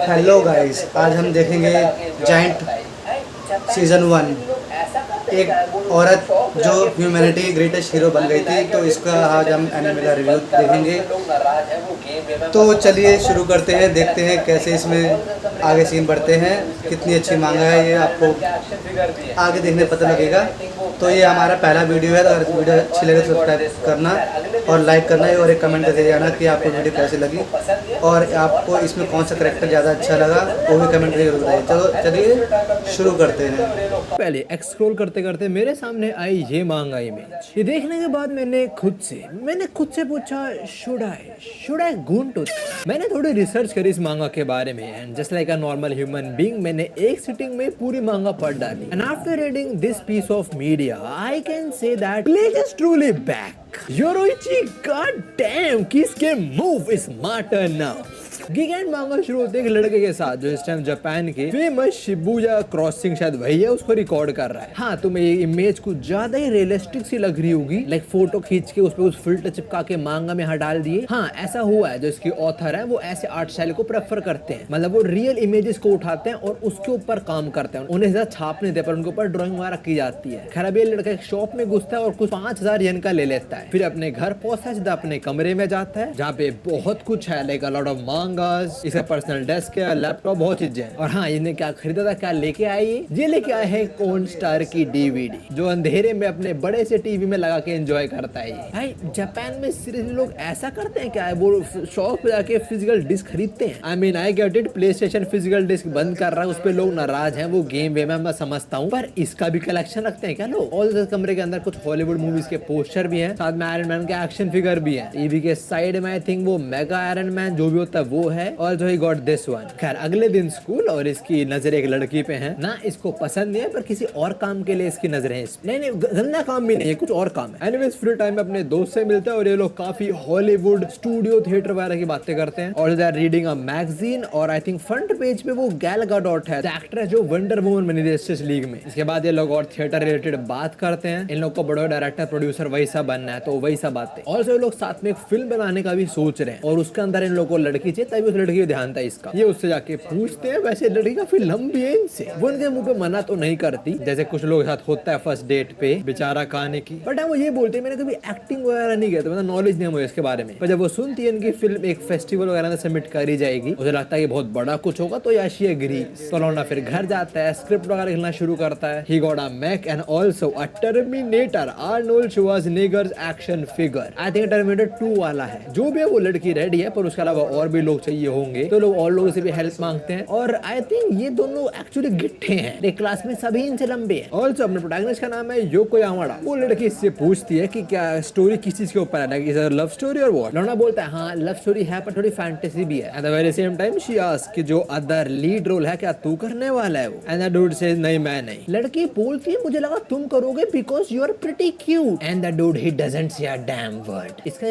Hello guys, आज हम देखेंगे जाइंट सीज़न 1। एक औरत जो ह्यूमैनिटी ग्रेटेस्ट हीरो बन गई थी, तो इसका आज हम एनिमे का रिव्यू देखेंगे। तो चलिए शुरू करते हैं, देखते हैं कैसे इसमें आगे सीन बढ़ते हैं। कितनी अच्छी मांगा है ये आपको आगे देखने पता लगेगा। तो ये हमारा पहला वीडियो है, तो अगर वीडियो अच्छी लगे तो सब्सक्राइब करना और लाइक करना है, और एक कमेंट करके जाना कि आपको वीडियो कैसी लगी और आपको इसमें कौन सा करेक्टर ज़्यादा अच्छा लगा, वो भी कमेंट करके बताइए। चलो चलिए शुरू करते हैं। पहले एक्सक्रोल करते करते मेरे सामने आई ये मांगा इमेज। ये देखने के बाद मैंने खुद से पूछा शुड आई गोइंग टू। मैंने थोड़ी रिसर्च करी इस मांगा के बारे में, and just like a normal human being मैंने एक सिटिंग में पूरी मांगा पढ़ डाली। And after reading this piece of media I can say that pledge is truly back. Yoriichi god damn, किसके move is smarter now. Gigant manga शुरू होते हैं एक लड़के के साथ जो इस टाइम जापान के फेमस शिबुया क्रॉसिंग, शायद वही है, उसको रिकॉर्ड कर रहा है। हाँ, तुम्हें ये इमेज कुछ ज्यादा ही रियलिस्टिक सी लग रही होगी, लाइक फोटो खींच के उस पे उस फिल्टर चिपका के मांगा में डाल दिए। हाँ, ऐसा हुआ है। जो इसकी ऑथर है वो ऐसे आर्ट स्टाइल को प्रेफर करते हैं, मतलब वो रियल इमेजेस को उठाते हैं और उसके ऊपर काम करते हैं। उन्हें ज्यादा छाप नहीं देते, पर उनके ऊपर ड्राइंग वगैरह की जाती है। खैर, ये लड़का एक शॉप में घुसता है और कुछ 5000 येन का ले लेता है। फिर अपने घर पहुंचता है, सीधा अपने कमरे में जाता है जहाँ पे बहुत कुछ है, लाइक अ लॉट ऑफ मांगास, इसका पर्सनल डेस्क है, लैपटॉप, बहुत चीजें हैं। और हाँ, इन्हें क्या खरीदा था, क्या लेके आए ये लेके आए हैं कॉन स्टार की डीवीडी, जो अंधेरे में अपने बड़े से टीवी में लगा के एंजॉय करता है ये। भाई, जापान में सीरियसली लोग ऐसा करते हैं क्या? वो शॉप पे जाके फिजिकल डिस्क खरीदते हैं। I get it, PlayStation physical disc बंद कर रहा है, उस पे लोग नाराज हैं, वो गेम वे मैं समझता हूँ, पर इसका भी कलेक्शन रखते हैं क्या लोग? और कमरे के अंदर कुछ हॉलीवुड मूवीज के पोस्टर भी हैं, साथ में आयरन मैन के एक्शन फिगर भी है। टीवी के साइड में आई थिंक वो मेगा आयरन मैन जो भी होता है वो है, और जो ही गॉट दिस वन। खैर, अगले दिन स्कूल, और इसकी नजर एक लड़की पे है ना, इसको पसंद नहीं है, पर किसी और काम के लिए इसकी नजर है। नहीं, गंदा काम भी नहीं है, कुछ और काम है। एनीवेज, फ्री टाइम में अपने दोस्त से मिलता है और ये लोग काफी हॉलीवुड स्टूडियो थिएटर वगैरह की बातें करते हैं, और they are reading a magazine. और आई थिंक फ्रंट पेज पे वो गैल गाडोट है, एक्ट्रेस जो वंडर वुमन बनी थी जस्टिस लीग में। इसके बाद ये लोग और थिएटर रिलेटेड बात करते हैं। इन लोग को बड़ा डायरेक्टर प्रोड्यूसर वैसा बनना है, तो वैसा बातें। और ये लोग साथ में एक फिल्म बनाने का भी सोच रहे हैं, और उसके अंदर इन लोगों को लड़की चाहिए, तभी उस लड़की को ध्यान था इसका। ये उससे जाके पूछते हैं, वैसे लड़की काफी लंबी है इनसे, वो उनके मुंह पे मना तो नहीं करती, जैसे कुछ लोग साथ होता है फर्स्ट डेट पे बेचारा खाने की। बट वो ये बोलते हैं, मैंने कभी एक्टिंग वगैरह नहीं किया, तो मतलब नॉलेज नहीं है मुझे इसके बारे में। पर जब वो सुनती है इनकी फिल्म एक फेस्टिवल वगैरह में सबमिट करी जाएगी, उसे लगता है कि बहुत बड़ा कुछ होगा, तो याशी एग्री। तो लौंडा फिर घर जाता है, स्क्रिप्ट वगैरह लिखना शुरू करता है। He got a Mac and also a Terminator Arnold Schwarzenegger's action figure. I think Terminator 2 वाला है। जो भी है वो लड़की रेडी है, पर उसके अलावा और भी लोग चाहिए होंगे, तो लोग और लोगों से भी हेल्प मांगते हैं। और आई थिंक ये दोनों एक्चुअली गिट्ठे हैं, एक क्लास में सभी इनसे लंबे हैं। ऑल्सो अपने प्रोटैगनिस्ट का नाम है योको यामाडा। वो लड़की इससे पूछती है कि क्या स्टोरी किस चीज के ऊपर है, like is a love story और व्हाट। लौंडा बोलता है हाँ, लव स्टोरी है, पर थोड़ी फैंटेसी भी है। At the very same time she asks कि जो अदर लीड रोल है क्या तू करने वाला है वो? एंड द डूड सेज नहीं, मैं नहीं। लड़की बोलती है मुझे लगा तुम करोगे because you are pretty cute. And the dude he doesn't say a damn word. इसका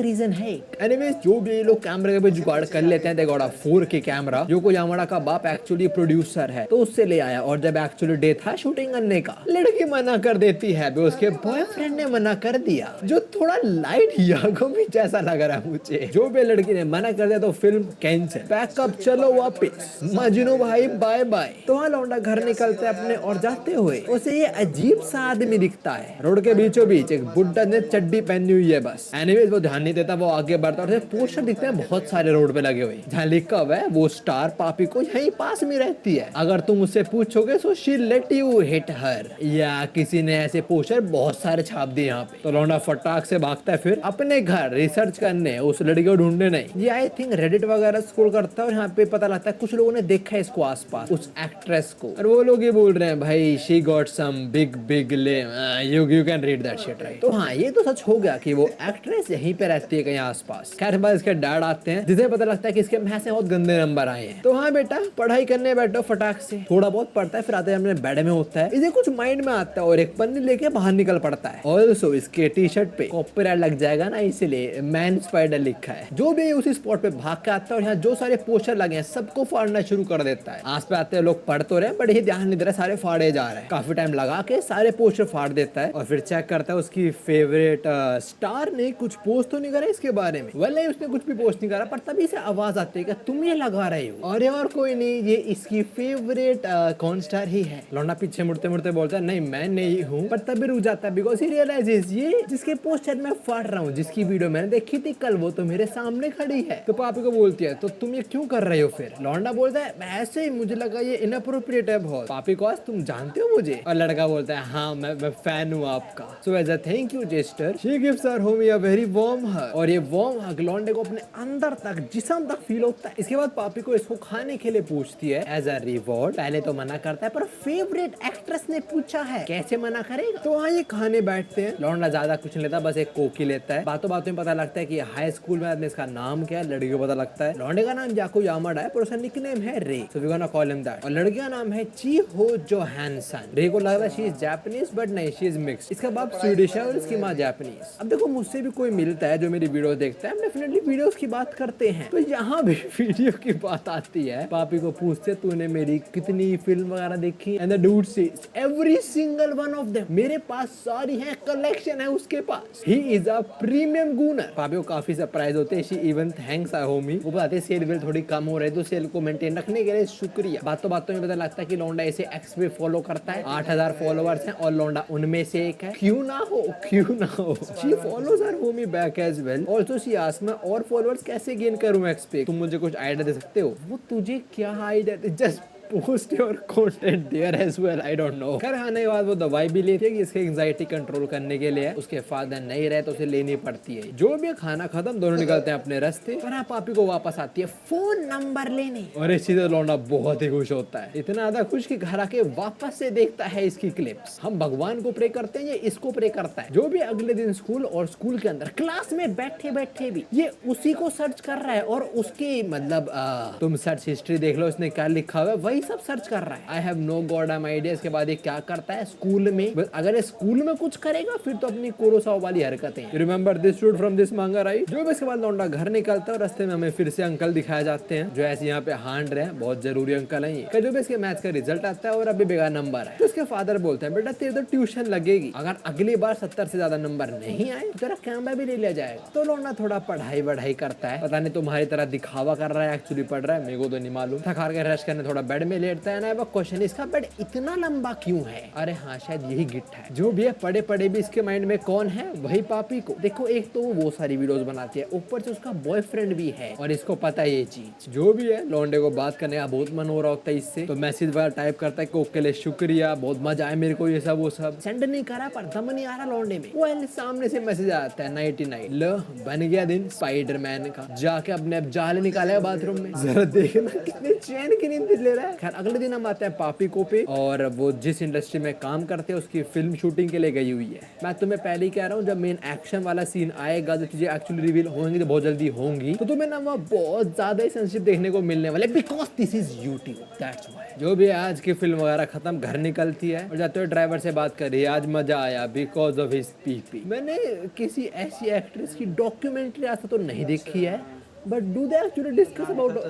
रीजन है। एनीवेज, जो भी ये लोग कैमरे पे जुगाड़ कर लेते हैं, they got a 4K camera. योको Yamada का बाप एक्चुअली प्रोड्यूसर है, तो उससे ले आया। और जब एक्चुअली डे था शूटिंग करने का, लड़की मना कर देती है, उसके बॉयफ्रेंड ने मना कर दिया, जो थोड़ा लाइट यागोमी जैसा लग रहा है मुझे। जो भी लड़की ने मना कर दिया तो फिल्म कैंसिल, पैकअप, चलो वापस, मजनू भाई बाय बाय। तो वहाँ लौंडा घर निकलते अपने, और जाते हुए उसे ये अजीब सा आदमी दिखता है। रोड के बीचों बीच एक बुड्ढा ने चड्डी पहनी हुई है बस। एनीवेज, वो ध्यान नहीं देता, वो आगे बढ़ता, और पोस्टर दिखते हैं बहुत सारे रोड पे लगे हुए, जहाँ लिखा हुआ है वो स्टार पापी को यहीं पास में रहती है, अगर तुम उससे पूछोगे so she let you hit her. या किसी ने ऐसे पोस्टर बहुत सारे छाप दिए यहाँ पे। तो लौंडा फटाक से भागता है फिर अपने घर रिसर्च करने, उस लड़की को ढूंढने नहीं। ये आई थिंक रेडिट वगैरह स्क्रॉल करता है, और यहाँ पे पता लगता है कुछ लोगों ने देखा है इसको आसपास, उस एक्ट्रेस को, और वो लोग ये बोल रहे हैं भाई she got some big lame, you can read that shit right. तो हाँ, ये तो सच हो गया कि वो एक्ट्रेस यहीं पे रहती है कहीं आसपास। खैर, बाद इसके डैड आते हैं, जिसे पता लगता है कि इसके मैथ्स में बहुत गंदे नंबर आए हैं। तो हाँ बेटा, पढ़ाई करने बैठो फटाक से। थोड़ा बहुत पढ़ता है, फिर आते अपने बेड में होता है, इसे कुछ माइंड में आता है, और एक पन्नी लेके बाहर निकल पड़ता है। ऑल्सो इसके टी शर्ट पे कॉपीराइट लग जाएगा ना, इसलिए मैन स्पाइडर लिखा है। जो भी उसी स्पॉट पे भाग के आता है, और यहाँ जो सारे पोस्टर लगे हैं सबको फाड़ना शुरू कर देता है। आस पे आते हैं लोग, पढ़ तो रहे बट ये ध्यान नहीं दे रहा, सारे फाड़े जा रहे हैं। काफी टाइम लगा के सारे पोस्टर फाड़ देता है, और फिर चेक करता है उसकी फेवरेट स्टार ने कुछ पोस्ट तो नहीं करा इसके बारे में। वेल नहीं, उसने कुछ भी पोस्ट नहीं करा, पर तभी जल्दी से आवाज आती है कि तुम ये लगा रहे हो, और कोई नहीं, ये इसकी फेवरेट कॉर्न स्टार ही है। लौंडा पीछे मुड़ते मुड़ते बोलता है नहीं मैं नहीं हूँ, पर तभी रुक जाता है बिकॉज ही रियलाइजेस ये जिसके पोस्टर में फाड़ रहा हूँ, जिसकी वीडियो मैंने देखी थी कल, वो तो मेरे सामने खड़ी है। तो पापी को बोलती है तो तुम ये क्यों कर रहे हो? फिर लौंडा बोलता है ऐसे ही मुझे लगा ये इनअप्रोप्रिएट है बहुत। पापी को तुम जानते हो मुझे? और लड़का बोलता है हाँ मैं फैन हूँ आपका। So as a thank you gesture she gives her homie a very warm hug. और ये वार्म हग लौंडे को अपने अंदर तक, जिस्म तक फील होता है। इसके बाद पापी को इसको खाने के लिए पूछती है एज अ रिवॉर्ड। पहले तो मना करता है पर फेवरेट एक्ट्रेस ने पूछा है, कैसे मना करेगा? तो वहाँ ये खाने बैठते हैं। लौंडा ज्यादा कुछ नहीं लेता, बस एक कोकी लेता है। बातों बातों में पता लगता है कि हाई स्कूल में आदमी इसका नाम क्या है। लड़की को पता लगता है लौंडे का नाम जाको यामाडा है पर उसका निकनेम है Ray, so we gonna call him that. और लड़की का नाम है ची हो जोहानसन। रे को लग रहा है शी इज जापानीज बट नहीं, शी इज मिक्स। इसका बाप स्वीडिश है और इसकी माँ जापानीज। अब देखो मुझसे भी कोई मिलता है जो मेरी वीडियो देखता है, हम डेफिनेटली वीडियोस की बात करते हैं। तो यहाँ भी वीडियो की बात आती है। पापी को पूछते तूने मेरी कितनी फिल्म वगैरह देखी? And the dude says every single one of them. मेरे पास सारी है, कलेक्शन है उसके पास। He is a premium गूनर। पापी को काफी सरप्राइज होते हैं। She even thanks our homie. वो बताते हैं सेल वेल थोड़ी कम हो रही है तो सेल को मेंटेन रखने के लिए शुक्रिया। बातों बातों में पता लगता है कि लौंडा इसे एक्स पे फॉलो करता है। 8000 फॉलोअर्स हैं और लौंडा उनमें से एक है। क्यों ना हो, क्यों ना हो। She follows her homie back as well. Also she asks मैं और फॉलोअर्स कैसे गेन करूं एक्स पे? तुम मुझे कुछ आइडिया दे सकते हो? वो तुझे क्या idea? Just post your content there as well, I don't know. घर आने के बाद वो दवाई भी लेती है कि इसके एंजाइटी कंट्रोल करने के लिए। उसके फादर नहीं रहे तो उसे लेनी पड़ती है। जो भी खाना खत्म, दोनों निकलते हैं अपने रास्ते। पर हाँ पापी को वापस आती है फोन नंबर लेने। और इस चीज से लौंडा बहुत ही खुश होता है, इतना ज्यादा खुश कि घर आके वापस से देखता है इसकी क्लिप्स। हम भगवान को प्रे करते हैं, ये इसको प्रे करता है। जो भी अगले दिन स्कूल और स्कूल के अंदर क्लास में बैठे बैठे भी ये उसी को सर्च कर रहा है और उसकी मतलब तुम सर्च हिस्ट्री देख लो इसने क्या लिखा हुआ है, वही सब सर्च कर रहा है। I have no goddamn idea. इसके बाद ये क्या करता है स्कूल में, अगर स्कूल में कुछ करेगा फिर तो अपनी कुरोसावा वाली हरकतें। Remember this shoot from this मांगा राइट। जो भी इसके बाद लौंडा घर निकलता है और रास्ते में हमें फिर से अंकल दिखाए जाते हैं जो ऐसे यहाँ पे हांड रहे हैं, बहुत जरूरी अंकल है ये। जो भी इसके मैथ्स का रिजल्ट आता है और अभी बेकार नंबर है तो उसके फादर बोलते हैं बेटा तेरे तो ट्यूशन लगेगी, अगर अगली बार 70 से ज्यादा नंबर नहीं आए तो तेरा कैमरा भी ले लिया जाएगा। तो लौंडा थोड़ा पढ़ाई वढ़ाई करता है, पता नहीं तुम्हारी तरह दिखावा कर रहा है एक्चुअली पढ़ रहा है, मेरे को तो नहीं मालूम। थक के रेस्ट करने थोड़ा बेड में लेटता है ना। वो क्वेश्चन इसका बेड इतना लंबा क्यों है? अरे हाँ शायद यही गिट्ट है। जो भी है पढ़े पढ़े भी इसके माइंड में कौन है? वही पापी को। देखो एक तो वो सारी वीडियोस बनाती है, ऊपर से उसका बॉयफ्रेंड भी है और इसको पता है ये चीज। जो भी है लौंडे को बात करने का बहुत मन हो रहा होता है इससे, तो मैसेज वगैरह टाइप करता है कोक के लिए शुक्रिया, बहुत मजा आया मेरे को ये सब वो सब। सेंड नहीं करा पर दम नहीं आ रहा लौंडे में। वो सामने से मैसेज आता है 99 लो बन गया दिन स्पाइडरमैन का, जाके अपने अब जाल निकालेगा बाथरूम में। जरा देखना कितने चैन की नींद ले रहा है। खैर अगले दिन हम आते हैं पापी को पे, और वो जिस इंडस्ट्री में काम करते हैं उसकी फिल्म शूटिंग के लिए गई हुई है। मैं तुम्हें पहले ही कह रहा हूँ जब मेन एक्शन वाला सीन आएगा जो चीजें एक्चुअली रिवील होंगी तो बहुत जल्दी होंगी, तो तुम्हें ना वहाँ बहुत ज्यादा सेंसिटिव देखने को मिलने वाले, because this is YouTube, that's why. जो भी आज की फिल्म वगैरह खत्म, घर निकलती है और जाते हुए ड्राइवर से बात करी, आज मजा आया बिकॉज ऑफ हिज पीपी। मैंने किसी ऐसी एक्ट्रेस की डॉक्यूमेंट्री आज तो नहीं देखी है, but do they actually discuss about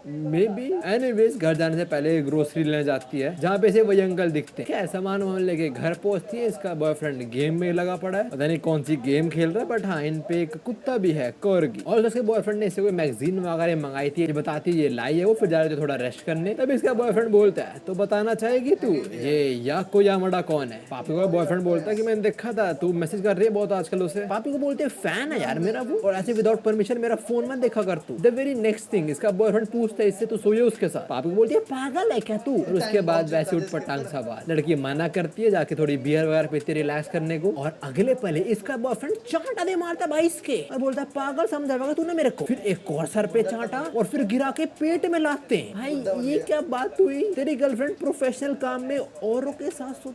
may be. Anyways घर जाने से पहले ग्रोसरी लेने जाती है जहाँ पे से वही अंकल दिखते हैं। क्या सामान वामान लेके घर पहुंचती है, इसका बॉयफ्रेंड गेम में लगा पड़ा है, पता नहीं कौन सी गेम खेल रहा है, बट हाँ इन पे एक कुत्ता भी है कॉर्गी। और उसके बॉयफ्रेंड ने इससे कोई मैगजीन वगैरह मंगाई थी, बताती ये लाई है वो, फिर जा रहे थे थोड़ा रेस्ट करने। तब इसका बॉयफ्रेंड बोलता है तो बताना चाहेगी तू ये याको यामाडा कौन है? पापी को बॉयफ्रेंड बोलता है कि मैंने देखा था तू मैसेज कर रही है बहुत आजकल उसे। पापी को बोलते हैं फैन है यार मेरा वो, और ऐसे विदाउट परमिशन मेरा फोन मत देखा कर तू। द वेरी नेक्स्ट थिंग इसका बॉयफ्रेंड पूछता है इससे तू सोए उसके साथ? पापी को बोलती है पागल है क्या तू? और उसके बाद वैसे उठ पटांग सा बात। लड़की मना करती है जाके थोड़ी बियर वगैरह पीती रिलैक्स करने को, और अगले पहले इसका बॉयफ्रेंड चांटा दे मारता भाई इसके और बोलता है पागल समझाएगा तूने मेरे को। फिर एक और सर पे चांटा और फिर गिरा के पेट में लाते हैं। भाई ये क्या बात हुई? तेरी गर्लफ्रेंड प्रोफेशनल काम में औरों के साथ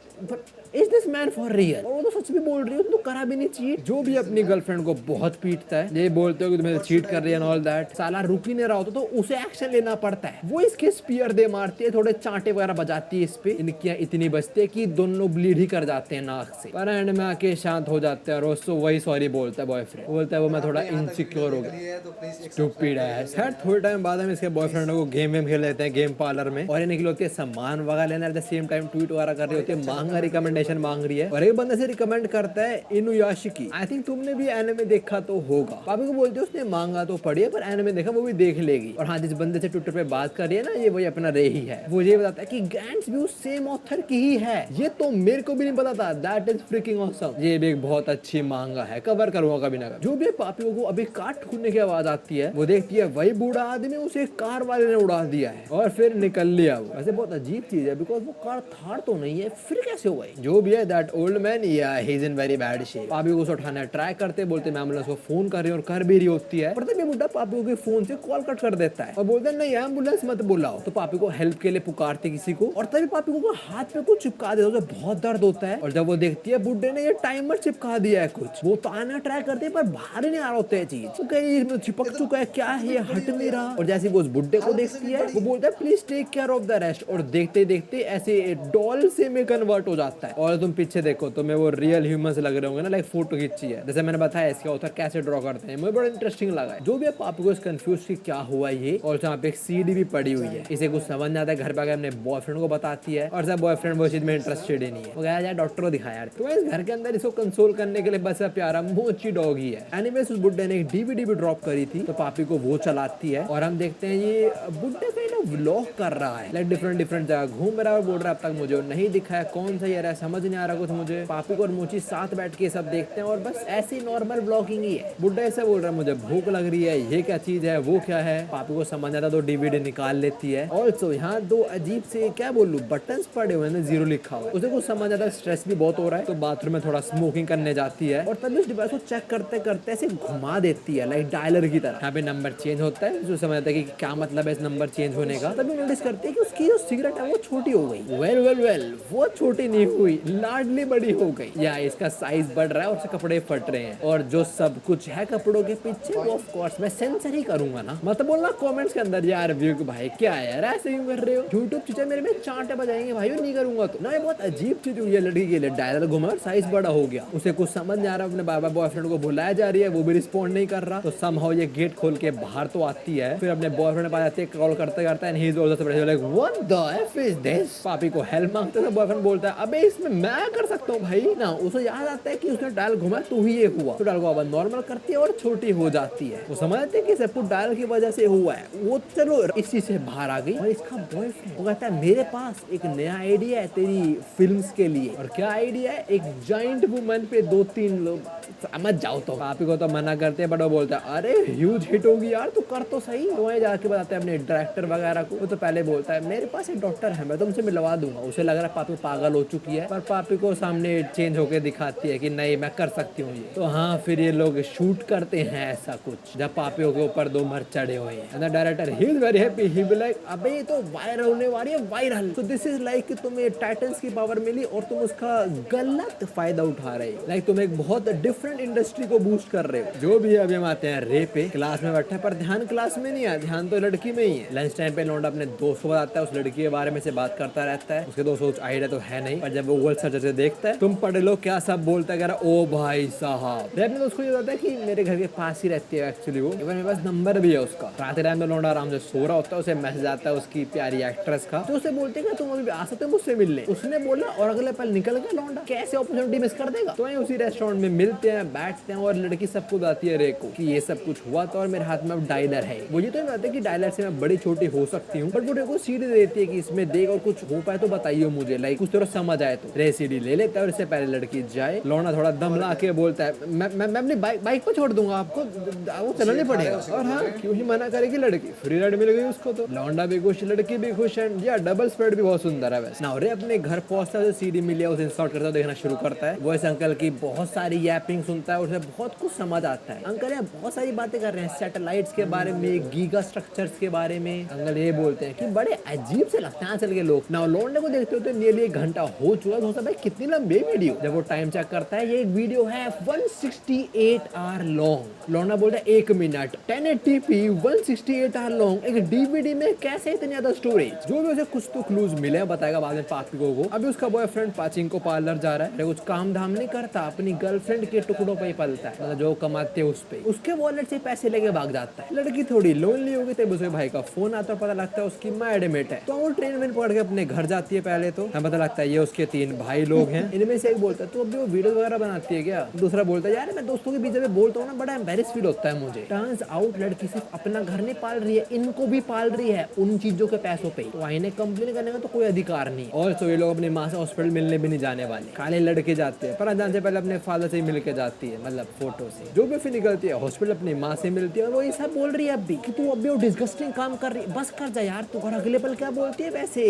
is this man for real? और वो तो सच भी बोल रही है, तो करा भी नहीं चीट। जो भी अपनी गर्लफ्रेंड को बहुत पीटता है, ये बोलते हो कि तुम्हें चीट कर रही है ऑल दैट, साला रुक ही नहीं रहा होता तो उसे एक्शन इंजेक्शन लेना पड़ता है। वो इसके स्पीयर दे मारती है, थोड़े चांटे वगैरह बजाती है इस पे, इनकी इतनी बजती है कि दोनों ब्लीड ही कर जाते हैं नाक से। पर एंड में आके शांत हो जाते हैं और उसको वही सॉरी बोलता है बॉयफ्रेंड, बोलता है वो मैं थोड़ा इनसिक्योर हो गया। स्टूपिड है। खैर थोड़े टाइम बाद हम इसके बॉयफ्रेंड को गेम वेम खेल लेते हैं गेम पार्लर में, और ये निकली होती है सामान वगैरह लेना, at the same time tweet वगैरह कर रही होती है, मांगा रिकमेंडेशन मांग रही है, और एक बंदे से रिकमेंड करता है इनुयाशिकी। आई थिंक तुमने भी एनिमे देखा तो होगा। पापी को बोलते हैं उसने मांगा तो पढ़ी है पर एनिमे देखा, वो भी देख लेगी। और हाँ, जिस बंदे से ट्विटर पे बात कर रही है ना, ये वही अपना रे ही है। वो ये बताता है कि गैंट्स भी उस सेम ऑथर की ही है, ये तो मेरे को भी नहीं पता था। That is freaking awesome. ये भी एक बहुत अच्छी मांगा है, कवर करूंगा कभी ना कभी। जो भी पापी को अभी कार ठूकने की आवाज आती है, वो देखती है वही बूढ़ा आदमी उसे कार वाले ने उड़ा दिया है और फिर निकल लिया। वो वैसे बहुत अजीब चीज है, बिकॉज वो कार थार तो नहीं है, फिर कैसे हुआ? जो भी है दैट ओल्ड मैन, या he is in very bad shape. पापी को उठाना ट्राई करते, बोलते मैं एम्बुलेंस को फोन कर रही हूँ, और कर भी रही होती है, पर तब ये बुढ़ा पापी के फोन से कॉल कट कर देता है और बोलते हैं नहीं एम्बुलेंस मत बुलाओ। तो पापी को हेल्प के लिए पुकारते किसी को, और तभी पापी को हाथ पे कुछ चिपका देता है, उसे बहुत दर्द होता है। और जब वो देखती है बुड्ढे ने ये टाइमर चिपका दिया है कुछ, वो तो आना ट्राई करती है पर बाहर ही नहीं आ रहा होता है चीज, तो कहीं इसमें चिपक चुका है, क्या है ये, हट नहीं रहा। और जैसे वो उस बुड्ढे को देखती है, वो बोलता है please take care of the rest, और देखते देखते ऐसे डॉल से में कन्वर्ट हो जाता है। और तुम पीछे देखो, तुम्हें वो रियल ह्यूमंस लग रहे होंगे ना, लाइक फोटो खींची है, जैसे मैंने बताया इसके ऑथर कैसे ड्रॉ करते हैं, मुझे बड़ा इंटरेस्टिंग लगा है। जो भी है पापी को कंफ्यूज कि क्या हुआ ये, और यहाँ पे एक सीडी भी पड़ी हुई है, इसे कुछ समझ नहीं आता है, घर पे आकर अपने बॉयफ्रेंड को बताती है, और सब बॉयफ्रेंड वो चीज में इंटरेस्टेड ही नहीं है, वो कहा जाए डॉक्टर को दिखाया यार। तो इस घर के अंदर इसको कंसोल करने के लिए बस प्यारा मोची डॉग ही है। एनीवेज उस बुड्ढे ने एक डीवीडी भी ड्रॉप करी थी, तो पापी को वो चलाती है, और हम देखते हैं ये बुड्ढे का व्लॉग कर रहा है, लाइक डिफरेंट जगह घूम रहा है, और बोल रहा है अब तक मुझे नहीं दिखा है, कौन सा ये रहा है समझ नहीं आ रहा कुछ मुझे। पापी को और मोची साथ बैठ के सब देखते हैं, और बस ऐसी नॉर्मल ब्लॉगिंग ही है। बुड्ढा ऐसा बोल रहा है मुझे भूख लग रही है, ये क्या चीज है, वो क्या है। पापी को समझ आता तो डीवीडी निकाल लेती है। ऑल्सो यहाँ दो अजीब से क्या बोलूं बटन्स पड़े हुए हैं, 0 लिखा हुआ है, उसे कुछ समझ आता है, स्ट्रेस भी बहुत हो रहा है, तो बाथरूम में थोड़ा स्मोकिंग करने जाती है, और तभी उस डिवाइस को चेक करते करते ऐसे घुमा देती है, लाइक डायलर की तरह। यहाँ पे नंबर चेंज होता है, जो समझ आता है कि क्या मतलब है इस नंबर चेंज होने का। तभी नोटिस करती है कि उसकी जो सिगरेट है वो छोटी हो गई। वेल वो छोटी नहीं हुई, लाडली बड़ी हो गई, या इसका साइज बढ़ रहा है और उसके कपड़े फट रहे हैं, और जो सब कुछ है कपड़ों के पीछे वो ऑफ कोर्स मैं सेंसर ही करूंगा ना, मत बोलना कमेंट्स के अंदर यार व्यू भाई क्या है यार ऐसे क्यों कर रहे हो, यूट्यूब चीजें मेरे में चांटे बजाएंगे भाई, नहीं करूंगा तो ना। ये बहुत अजीब चीज हुई है लड़की के लिए, डायलर घुमा साइज बड़ा हो गया, उसे कुछ समझ नहीं आ रहा, अपने बाबा बॉयफ्रेंड को बुलाया जा रही है, वो भी रिस्पॉन्ड नहीं कर रहा, तो समहाउ ये गेट खोल के बाहर तो आती है, फिर अपने बॉयफ्रेंड पास आती है, कॉल करते करते and he is also like what the F is this. पापी को हेल्प मांगते तो बॉयफ्रेंड बोलता है अबे इसमें मैं कर सकता हूँ भाई ना। उसे याद आता है कि उसने डायल घुमा तो ही ये हुआ, तो डायल को अब नॉर्मल करती है और छोटी हो जाती है। वो समझते हैं कि सब कुछ डायल की वजह से हुआ है, वो चलो इसी से बाहर आ गई। और इसका बॉयफ्रेंड वो कहता है मेरे पास एक नया आइडिया है तेरी फिल्म्स के लिए। और क्या आइडिया है, एक जाइंट वुमन पे 2-3 लोग, समझ जाओ। तो पापी को तो मना करते हैं, बट वो बोलता है अरे ह्यूज हिट होगी यार तू कर तो सही। तो वहीं जाके बताते हैं अपने डायरेक्टर वगैरह को। वो तो पहले बोलता है मेरे पास एक डॉक्टर है, मैं तुमसे मिलवा दूंगा। उसे लग रहा है पापी पागल हो चुकी है, पर पापी को सामने चेंज होकर दिखाती है कि नहीं मैं कर सकती हूँ ये। तो हाँ, फिर ये लोग शूट करते हैं ऐसा कुछ, जब पापियों के ऊपर 2 मर्द चढ़े हुए हैं। Director he is very happy, he be like अबे ये तो वायरल होने वाली है, वायरल। तो दिस इज लाइक तुम्हें टाइटन्स की पावर मिली और तुम उसका गलत फायदा उठा रहे हो, लाइक तुम एक बहुत डिफरेंट इंडस्ट्री को बूस्ट कर रहे हो। जो भी है, अभी हम आते हैं रे पे। क्लास में बैठा है पर ध्यान क्लास में नहीं है, ध्यान तो लड़की में ही है। लंच टाइम पे लौंडा अपने दोस्त को बताता है, उस लड़की के बारे में से बात करता रहता है। उसके दोस्त को आइडिया तो है नहीं, पर जब वो गूगल सर्च से देखता है तुम पढ़ लो क्या सब बोलता है, ओ भाई साहब। अपने दोस्त को ये होता है कि मेरे घर के पास ही रहती है एक्चुअली वो, इवन मेरे पास नंबर भी है उसका। रात टाइम में लौंडा आराम से सो रहा होता है, उसे मैसेज आता है उसकी प्यारी एक्ट्रेस का, तो उसे बोलते हैं तुम अभी आ सकते हो मुझसे मिलने। उसने बोला और अगले पल निकल गया लौंडा, कैसे अपॉर्चुनिटी मिस कर देगा। तो उसी रेस्टोरेंट में मिलते हैं, बैठते हैं, और लड़की सबको बताती है रे को कि ये सब कुछ हुआ था और मेरे हाथ में अब डायलर है। वो ये तो बताते हैं कि डायलर से मैं बड़ी छोटी हो सकती हूँ, बट वो रे को सीडी दे देती है कि इसमें देख और कुछ हो पाए तो बताइए मुझे, लाइक कुछ थोड़ा समझ आए तो। रे सीडी ले लेता है और इससे पहले लड़की जाए, लौंडा थोड़ा दम ला के बोलता है मैं अपनी बाइक पर छोड़ दूंगा आपको, वो चलना नहीं पड़ेगा। और हाँ, क्यों ही मना करेगी लड़की, फ्री राइड मिल गई उसको। तो लौंडा भी खुश, लड़की भी खुश, एंड या डबल स्प्रेड भी बहुत सुंदर है। वैसे ना रे अपने घर पहुंचता है, सीडी मिली है, उसे इंस्टॉल करता है, देखना शुरू करता है। वो इस अंकल की बहुत सारी यैपिंग सुनता है, उसे बहुत कुछ समझ आता है। अंकल यहाँ बहुत सारी बातें कर रहे हैं, सैटेलाइट्स के बारे में, गीगा स्ट्रक्चर्स के बारे में। अंकल ये बोलते हैं कि बड़े अजीब से लगते हैं आजकल के लोग। ना लौंडे को देखते होते नियरली 1 घंटा हो चुका है, भाई कितनी लंबी वीडियो। जब वो टाइम चेक करता है, ये एक वीडियो है 168 आवर लॉन्ग। लौंडा बोलता है 1 मिनट, 1080p 168 आवर लॉन्ग एक डीवीडी में कैसे इतनी ज्यादा स्टोरेज। जो भी उसे कुछ तो क्लूज मिले बताएगा बाद में पापिको को। अभी उसका बॉयफ्रेंड पाचिंको पार्लर जा रहा है, कुछ काम धाम नहीं करता, अपनी गर्लफ्रेंड के टुकड़ों पे ही पलता है, मतलब जो कमाते है उस पे। उसके वॉलेट से पैसे लेके भाग जाता है। लड़की थोड़ी लोनली होगी तब उसके भाई का फोन आता है, पता लगता है उसकी माँ एडमिट है। तो वो ट्रेन में पकड़ के अपने घर जाती है। पहले तो हमें पता लगता है ये उसके 3 भाई लोग हैं। इनमें से एक बोलता है तो अभी वो वीडियो वगैरह बनाती है क्या। दूसरा बोलता है यार मैं दोस्तों के बीच में बोलता हूँ ना, बड़ा एम्बैरेस फील होता है मुझे। टर्न्स आउट लड़की सिर्फ अपना घर नहीं पाल रही है, इनको भी पाल रही है उन चीजों के पैसों पे। तो इन्हें कंप्लेन करने का तो कोई अधिकार नहीं। और तो ये लोग अपनी माँ से हॉस्पिटल मिलने भी नहीं जाने वाले। काले लड़के जाते हैं पर अनजान से पहले अपने फादर से ही मिल के जाती है, मतलब फोटो से। जो भी फिर निकलती है हॉस्पिटल अपनी माँ से मिलती है और वो ये सब बोल रही है अभी कि तू अभी वो डिस्गस्टिंग काम कर रही है, बस कर जा यार तू। और अगले पल क्या बोलती है, वैसे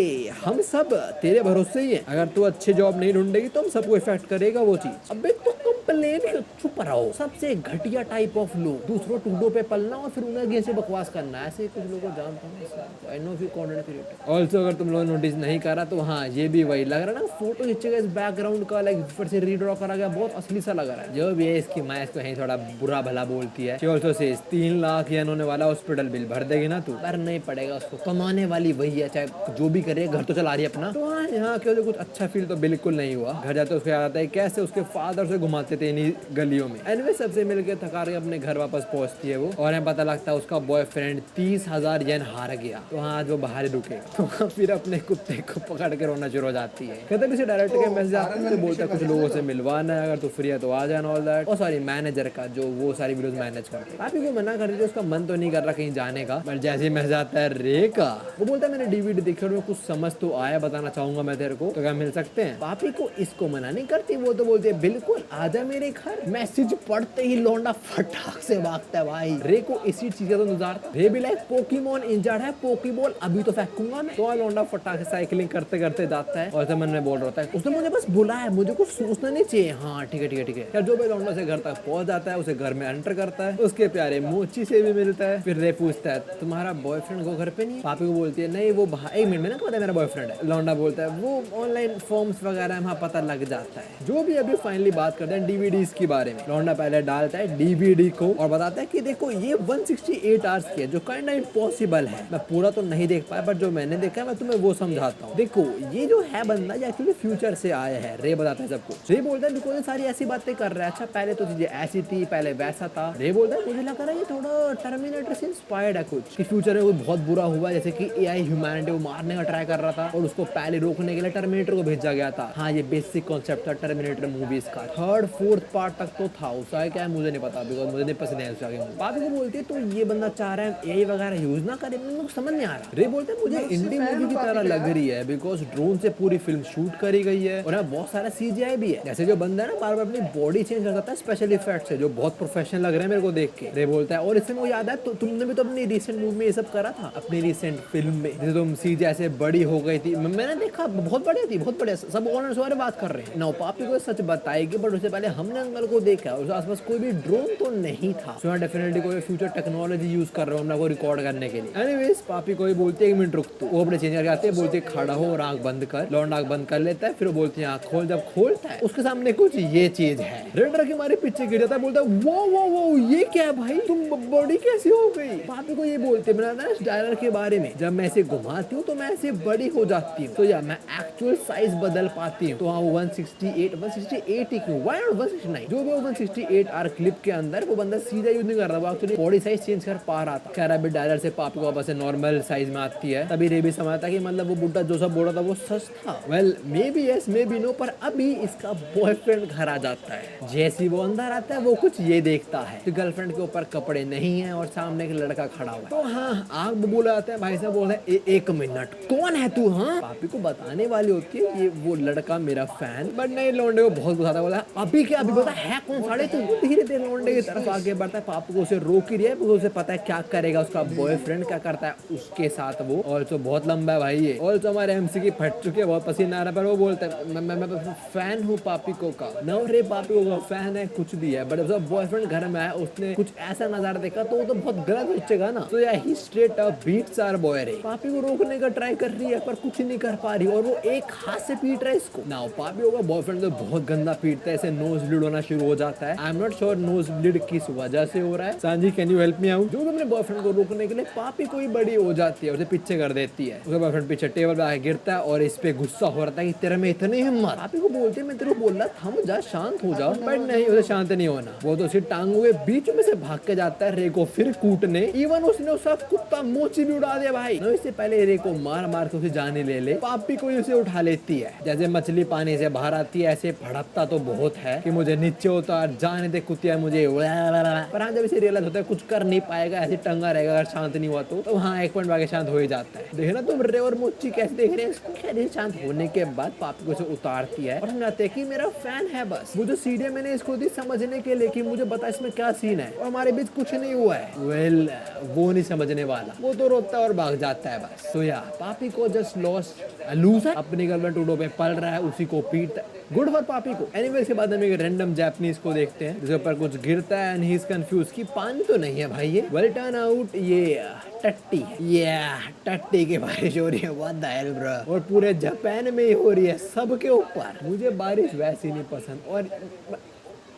हम सब तेरे भरोसे ही है, अगर तू अच्छी जॉब नहीं ढूंढेगी तो हम सबको इफेक्ट करेगा वो चीज। अबे तो कंप्लेन चुप रहो। सबसे घटिया टाइप ऑफ लोग, दूसरों टूडों पे पलना और फिर उन्हें से बकवास करना, ऐसे कुछ लोगों को जानता हूँ। आई नो फिर कंटेंट क्रिएटर। ऑल्सो अगर तुम लोग नोटिस नहीं करा तो हाँ ये भी वही लग रहा है ना, फोटो खींचेगा इस बैकग्राउंड का लाइक फिर से रीड्रॉ करा गया, बहुत असली सा लग रहा है। जो भी है इसकी माँ इसको यही थोड़ा बुरा भला बोलती है। ऑल्सो से 3 लाख या इन्होंने वाला हॉस्पिटल बिल भर देगी ना तू, पर नहीं पड़ेगा उसको, कमाने वाली वही है, चाहे जो भी करे, घर तो चला रही है अपना। तो हाँ यहाँ के कुछ अच्छा फील तो बिल्कुल नहीं हुआ। घर जाते उसको याद आता है कैसे उसके फादर से घुमाते थे इन्हीं गलियों में। एनवे सबसे मिलकर थका के अपने घर वापस पहुंचती है वो, और हमें पता लगता है उसका बॉयफ्रेंड 30,000 येन हार गया। तो हाँ आज वो बाहर ही रुकेगा। तो फिर अपने कुत्ते को पकड़ के रोना शुरू हो जाती है। कहते पीछे डायरेक्टर के मैसेज आते हैं, बोलता है कुछ लोगों से मिलवाना है, अगर तू फ्री है तो आ जाना ऑल दैट। और सॉरी मैनेजर का जो वो सारी वीडियोस मैनेज करते हैं। पापी को मना कर रही थी, उसका मन तो नहीं कर रहा कहीं जाने का, पर जैसे ही मैसेज आता है रे का, वो बोलता है मैंने डीवीडी देखी और मैं कुछ समझ तो आया, बताना चाहूंगा मैं तेरे को, तो क्या मिल सकते हैं। पापी को इसको मना नहीं करती, वो तो बोलती है बिल्कुल आजा मेरे घर। मैसेज पढ़ते ही लौंडा फटाक से भागता है भाई। रे को इसी चीज का तो इंतजार था। रे भी लाइक पोकेमॉन इंजर्ड है, पोकेबॉल अभी तो फेंकूंगा मैं। तो लौंडा फटाक से साइकिलिंग करते करते जाता है और मन में बोल रहा है उसने मुझे बस बुलाया, मुझे कुछ सोचना नहीं चाहिए। हाँ ठीक है ठीक है ठीक है। यार जो भी लौंडा से घर तक पहुंच जाता है, उसे घर में एंटर करता है, उसके प्यारे मोची से भी मिलता है। फिर रे पूछता है तुम्हारा बॉयफ्रेंड को घर पे नहीं। पापी को बोलती है नहीं वो एक मिनट में ना पता है मेरा बॉयफ्रेंड है। लौंडा बोलता है वो ऑनलाइन फॉर्म्स वगैरह वहाँ पता लग जाता है। जो भी अभी फाइनली बात करते हैं डीवीडीज के बारे में। लौंडा पहले डालता है डीवीडी को और बताता है कि देखो ये 168 आवर्स की है, जो काइंड ऑफ इम्पॉसिबल है। मैं पूरा तो नहीं देख पाया, पर जो मैंने देखा है मैं तुम्हें वो समझाता हूँ। देखो ये जो है बंदा ये एक्चुअली फ्यूचर से आया है। रे बताता है सबको। रे बोलता है बिकॉज सारी ऐसी बातें कर रहा है। अच्छा पहले तो चीजें ऐसी थी, पहले वैसा था। रे बोलता है मुझे लग रहा है ये थोड़ा टर्मिनेटर से इंस्पायर्ड है कुछ, कि फ्यूचर में कुछ बहुत बुरा हुआ, जैसे कि एआई ह्यूमैनिटी को मारने का ट्राई कर रहा था और उसको पहले रोकने के लिए टर्मिनेटर को भेजा गया था। हाँ ये बेसिक कॉन्सेप्ट था टर्मिनेटर मूवीज का। 3rd 4th पार्ट तक तो था, उसका क्या है मुझे नहीं पता, बिकॉज मुझे नहीं पसंद है उसका। पापी को बोलती है तो ये बंदा चाह रहा है एआई वगैरह यूज ना करे, मुझे समझ नहीं आ रहा। रे बोलते हैं मुझे इंडी मूवी की तरह लग रही है, बिकॉज ड्रोन से पूरी फिल्म शूट करी गई है और यहाँ बहुत सारा सीजीआई भी है। जैसे जो बंदा है ना बार बार अपनी बॉडी चेंज कर सकता है स्पेशल इफेक्ट से, जो बहुत प्रोफेशनल लग रहे हैं मेरे को देख के। रे बोलता है और इससे मुझे याद है तो तुमने भी तो अपनी रिसेंट मूवी में ये सब करा था, अपनी रिसेंट फिल्म में, जैसे तुम सीजीआई से बड़ी हो गई थी। मैंने देखा बहुत बढ़िया थी, बहुत बढ़िया। सब ऑनर्स वाले बात कर रहे हैं ना। पापी को सच बताएगी, बट उससे पहले हमने अंकल को देखा, उसके आसपास कोई भी ड्रोन तो नहीं था। सो डेफिनेटली कोई फ्यूचर टेक्नोलॉजी यूज कर रहे हो हम को रिकॉर्ड करने के लिए। एनीवेज पापी को बोलते 1 मिनट रुक तू। वो अपने चेंज करके आते हैं, बोलते खड़ा हो और आंख बंद कर। लौंडा आंख बंद कर लेता है, फिर वो बोलती है आंख खोल। जब खोलता है उसके सामने कुछ ये चीज है। रेडर के मारे पीछे गिर जाता है, बोलता है वो ये क्या है भाई, तुम बड़ी कैसी हो गई। पापी को ये बोलते बनाता है डायलर के बारे में, जब मैं इसे घुमाती हूँ तो मैं ऐसे बड़ी हो जाती हूँ, तो या मैं एक्चुअल साइज बदल पाती हूँ। तो हाँ 168 ही क्यों, व्हाई नॉट 169। जो भी 168 आर क्लिप के अंदर वो बंदा सीधा यूज नहीं कर रहा, वो एक्चुअली बॉडी साइज चेंज कर पा रहा था। खैर अभी डायलर से पापी को वापस नॉर्मल साइज में आती है। तभी रे भी समझता कि मतलब वो बुड्ढा जो सब बोल रहा था वो सच था। Well maybe yes maybe no, पर अभी इसका बॉयफ्रेंड घर आ जाता है। जैसे वो अंदर आता है वो कुछ ये देखता है कि गर्लफ्रेंड के ऊपर कपड़े नहीं है और सामने एक लड़का खड़ा हुआ है। तो हाँ आग बबूला आता है, भाई साहब बोल रहे हैं 1 मिनट कौन है तू। हाँ पापी को बताने वाली होती है ये वो लड़का मेरा फैन, बट नहीं लौंडे को बहुत गुस्सा था, बोला अभी क्या अभी बता है कौन साढ़े तू। धीरे धीरे लौंडे की तरफ आगे बढ़ता है, पापी को उसे रोक ही रहा है, उसे पता है क्या करेगा उसका बॉयफ्रेंड, क्या करता है उसके साथ वो। और तो बहुत लंबा है भाई ये, और तो हमारे एमसी की फट चुकी है, बहुत पसीना आ रहा है, पर वो बोलता है मैं फैन हूँ पापिको का। ना रे पापिको का फैन है कुछ भी है, बट जब बॉयफ्रेंड घर में आया उसने कुछ ऐसा नजारा देखा तो वो तो बहुत गलत सोचेगा ना। तो yeah he straight up beats our boy Ray. पापी को रोकने का ट्राई कर रही है पर कुछ नहीं कर पा रही, और वो एक हाथ से पीट रहा है इसको। ना पापी का बॉयफ्रेंड तो बहुत गंदा पीटता है, ऐसे नोज नोज ब्लीड होना शुरू हो जाता है। I am not sure nose bleed किस वजह से हो रहा है। Sanji can you help me out. जो भी अपने बॉयफ्रेंड को रोकने के लिए पापी कोई बड़ी हो जाती है, उसे पीछे कर देती है। उसका बॉयफ्रेंड पीछे टेबल पे आके गिरता है और इस पे गुस्सा हो रहा है कि तेरे में इतनी हिम्मत। पापी को बोलते मैं तेरे को बोल रहा थम जा, शांत हो जाओ, बट नहीं, उसे शांत नहीं होना। वो तो उसी टांग हुए बीच में से भाग के जाता है रे को फिर कूटने। इवन उसने उसका कुत्ता मोची भी उड़ा दिया भाई। no, इससे पहले रे को मार मार के उसे जाने ले पापी को उसे उठा लेती है। जैसे मछली पानी से बाहर आती है ऐसे भड़कता तो बहुत है कि मुझे नीचे उतार, जाने दे कुतिया मुझे। पर हाँ, जब इसे रियलाइज होता है कुछ कर नहीं पाएगा, ऐसे टंगा रहेगा अगर शांत नहीं हुआ तो हाँ, एक पॉइंट आगे शांत हो ही जाता है। देखना तुम रे और मोची कैसे देख रहे हैं। शांत होने के बाद पापी को उसे उतारती है और हम जाते हैं कि मेरा फैन है बस। वो जो सीढ़ी मैंने इसको दी समझने के लिए कि मुझे बता इसमें क्या सीन है, और हमारे बीच कुछ नहीं हुआ है। वेल, वो नहीं समझने वाला, वो तो रोता है और भाग जाता है बस। तो या पापी को जस्ट लॉस्ट लूजर अपनी गर्लफ्रेंड टूडो पे पल रहा है, उसी को पीटता है। गुड फॉर पापी को। एनीवे, इसके बाद हम एक रैंडम जापानीज को देखते हैं जिसके ऊपर कुछ गिरता है एंड ही इज कंफ्यूज कि पानी तो नहीं है भाई ये। वेल टर्न आउट ये टट्टी है। ये टट्टी की बारिश हो रही है। What the hell bro. और पूरे जापान में ही हो रही है, सबके ऊपर। मुझे बारिश वैसी नहीं पसंद। और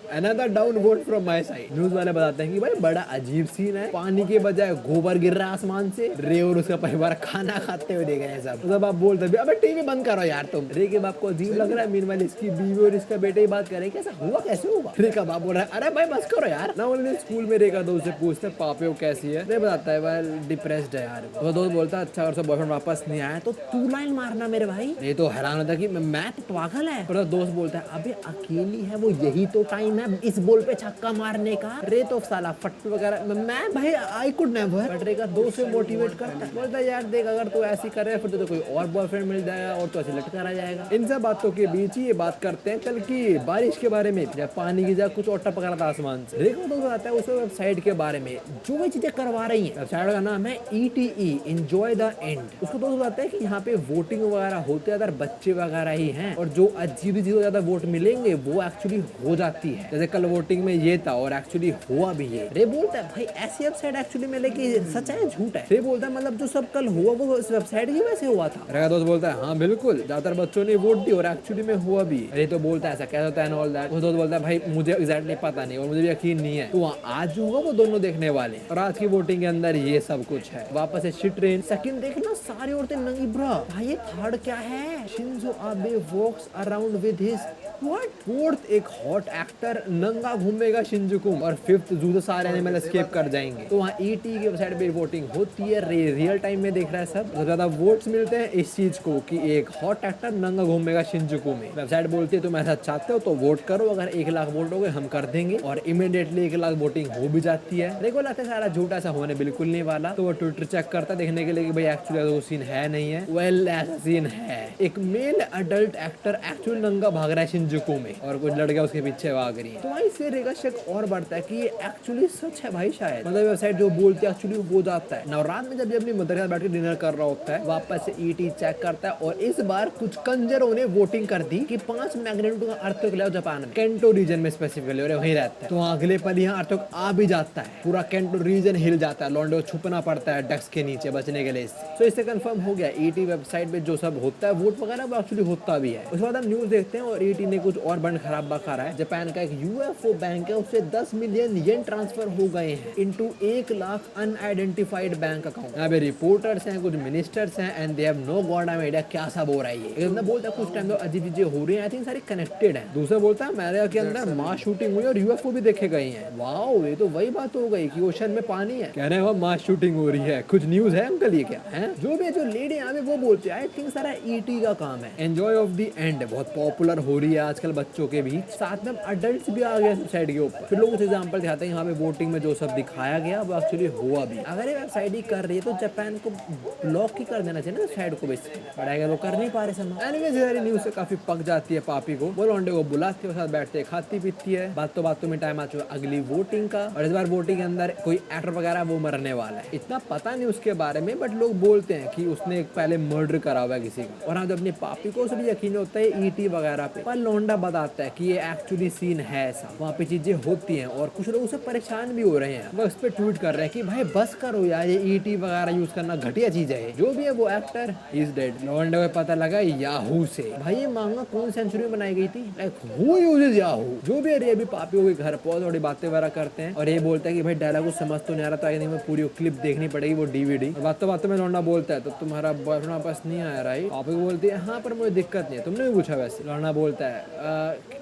another down vote from my side. News वाले बताते हैं कि भाई बड़ा अजीब सीन है, पानी के बजाय गोबर गिर रहा है आसमान से। रे और उसका परिवार खाना खाते हुए देख रहे हैं सब। तो आप बोलते हैं अबे टीवी बंद करो यार तुम। रे के बाप को अजीब लग रहा है, मीनवाइल इसकी बीवी और इसका बेटे ही बात करें कैसा हुआ, कैसे हुआ। रे का बाप बोल रहा है अरे भाई बस करो यार ना। ओनली स्कूल में रे का दोस्त से पूछते पापे कैसी है। रे बताता है वेल डिप्रेस्ड है यार। तो दोस्त बोलता है अच्छा अगर उसका बॉयफ्रेंड वापस नहीं आया तो तू लाइन मारना मेरे भाई। ये तो हैरान होता है कि मैं तो पागल है। पर दोस्त बोलता है अबे अकेली है वो, यही तो टाइम है इस बॉल पे छक्का मारने का। रे तो साला फट्टू वगैरह मैं भाई आई कुड नेवर। बट रे का दोस्त से मोटिवेट करता है, बोलता है यार देख अगर तू ऐसी कर रहा है फिर तो कोई और बॉयफ्रेंड मिल जाएगा और तो ऐसे लटका रह जाएगा। इन सब बातों के बीच ही ये बात करते हैं कल की बारिश के बारे में, जब पानी की जगह कुछ और टपक रहा था आसमान से। रे को तो आता है उस वेबसाइट के बारे में जो भी चीजें करवा रही है। वेबसाइट का नाम है ETE एंजॉय द एंड। उसको दोस्त बताता है कि यहाँ पे वोटिंग वगैरह होते हैं, अगर बच्चे वगैरह ही हैं और जो अजीब चीजों ज्यादा वोट मिलेंगे वो एक्चुअली हो जाती है। जैसे कल वोटिंग में ये था और एक्चुअली हुआ भी ये। रे बोलता है भाई ऐसी वेबसाइट एक्चुअली में लेके सच है झूठ है। रे बोलता है मतलब जो सब कल हुआ वो इस वेबसाइट की वजह से हुआ था। रे का दोस्त बोलता है हाँ बिल्कुल, ज्यादातर बच्चों ने वोट दी और एक्चुअली में हुआ भी। रे तो बोलता है ऐसा कैसा होता है ऑल दैट। वो दोस्त बोलता है भाई मुझे एग्जैक्टली पता नहीं और मुझे भी यकीन नहीं है। तो वहाँ आज होगा वो दोनों देखने वाले, और आज की वोटिंग के अंदर ये सब कुछ है। वापस से शिट ट्रेन। सेकंड देखना सारी औरतें नंगी। ब्रो भाई ये थर्ड क्या है। Shinzo Abe walks around with his what. Fourth एक हॉट एक्टर नंगा घूमेगा शिंजुकू। और फिफ्थ जूदो सारे एनिमल एस्केप कर जाएंगे। तो वहाँ ET की वेबसाइट पे वोटिंग होती है। रियल टाइम में देख रहा है सब। तो ज्यादा वोट्स मिलते हैं इस चीज को कि एक हॉट एक्टर नंगा घूमेगा शिंजुकू में। वेबसाइट बोलती है तुम ऐसा चाहते हो तो वोट करो, अगर 1 लाख वोट हो गए हम कर देंगे, और इमीडिएटली 1 लाख वोटिंग हो भी जाती है। देखो लगता है सारा झूठा सा होने बिल्कुल नहीं वाला। तो वो ट्विटर चेक करता देखने के लिए कि भाई एक्चुअली वो सीन है नहीं है। वेल ऐसा सीन है, एक मेल अडल्ट एक्टर एक्चुअली नंगा भाग रहा है शिंजुकू में और कुछ लड़कियां उसके पीछे भाग रही है। तो वहीं से रेगा शक और बढ़ता है कि ये एक्चुअली सच है भाई। शायद मतलब वेबसाइट जो बोलती है एक्चुअली वो जाता है ना। रात में जब अपनी मदर के साथ बैठ के डिनर कर रहा होता है वापस से ET चेक करता है और इस बार कुछ कंजरों ने वोटिंग कर दी कि 5 मैग्नीट्यूड का अर्थक्वेक ले जापान में, केंटो रीजन में स्पेसिफिकली, और वहीं रहता है। तो अगले पल यहाँ अर्थक्वेक आ भी जाता है, पूरा केंटो रीजन हिल जाता है, लॉन्डो छुपना पड़ता है डेस्क के नीचे बचने के लिए। तो इससे कंफर्म हो गया ET वेबसाइट पे जो सब होता है वोट वगैरह वो एक्चुअली होता भी है। उसके बाद हम न्यूज देखते हैं और ET ने कुछ और बंड खराब बखा रहा है। जापान का एक UFO बैंक है, उससे 10 मिलियन येन ट्रांसफर हो गए हैं into 1 lakh unidentified bank account. यहाँ पे रिपोर्टर्स हैं, कुछ मिनिस्टर्स हैं and they have no god idea क्या सब हो रहा है। ये बंदा बोलता है कुछ टाइम तो अजीब चीजें हो रही हैं, आई थिंक सारी कनेक्टेड है। दूसरा बोलता है अमेरिका के अंदर मास शूटिंग हुई और UFO भी देखे गए हैं। वाओ ये तो वही बात हो गई कि ओशन में पानी है, कह रहे हैं वो मास शूटिंग हो रही है। कुछ न्यूज है अंकल ये क्या है? जो भी जो लेडी यहाँ पे वो बोलते हैं आई थिंक सारा ET का काम है। एंजॉय ऑफ द एंड बहुत पॉपुलर हो रही है आजकल बच्चों के बीच, साथ में अडल्ट भी आ गए साइड के ऊपर। फिर लोग कुछ एग्जांपल दिखाते हैं यहाँ पे वोटिंग में जो सब दिखाया गया वो एक्चुअली हुआ भी। अगर ये वेबसाइट ही कर रही है तो जापान को ब्लॉक ही कर देना चाहिए ना साइड को बेसिकली, बट अगर वो कर नहीं पा रहे समय। एनीवेज सारी न्यूज से काफी पक जाती है पापी को। वो लौंडे को बुलाते हैं, साथ बैठते खाती पीती है। बातों में टाइम आ चुका अगली वोटिंग का, और इस बार वोटिंग के अंदर कोई एक्टर वगैरह वो मरने वाला है। इतना पता नहीं उसके बारे में, बट लोग बोलते हैं कि उसने पहले मर्डर करा हुआ है किसी का। और हाँ, जब अपने पापी को भी यकीन होता है ET वगैरह पे, पर लौंडा बताता है कि ये एक्चुअली सीन है ऐसा, वहाँ पे चीजें होती हैं और कुछ लोग उससे परेशान भी हो रहे हैं। वो इस पे ट्वीट कर रहे हैं कि भाई बस करो यार, ये ईटी वगैरह यूज करना घटिया चीज है। जो भी है वो एक्टर इज डेड। लौंडे को पता लगा याहू से। भाई ये मांगा कौन सेंचुरी में बनाई गई थी, लाइक हु यूजेस याहू। जो भी है, अभी पापियों के घर पहुंच थोड़ी बातें वगैरह करते हैं और ये बोलता है कि भाई डायलॉग को समझ तो नहीं आ रहा, तो आगे में पूरी क्लिप देखनी पड़ेगी, वो डीवीडी। बातों में लौंडा बोलता है तो तुम्हारा बॉयफ्रेंड वापस नहीं आया राइट। पापी को बोलती है हाँ पर मुझे दिक्कत नहीं है, तुमने भी पूछा वैसे। लौंडा बोलता है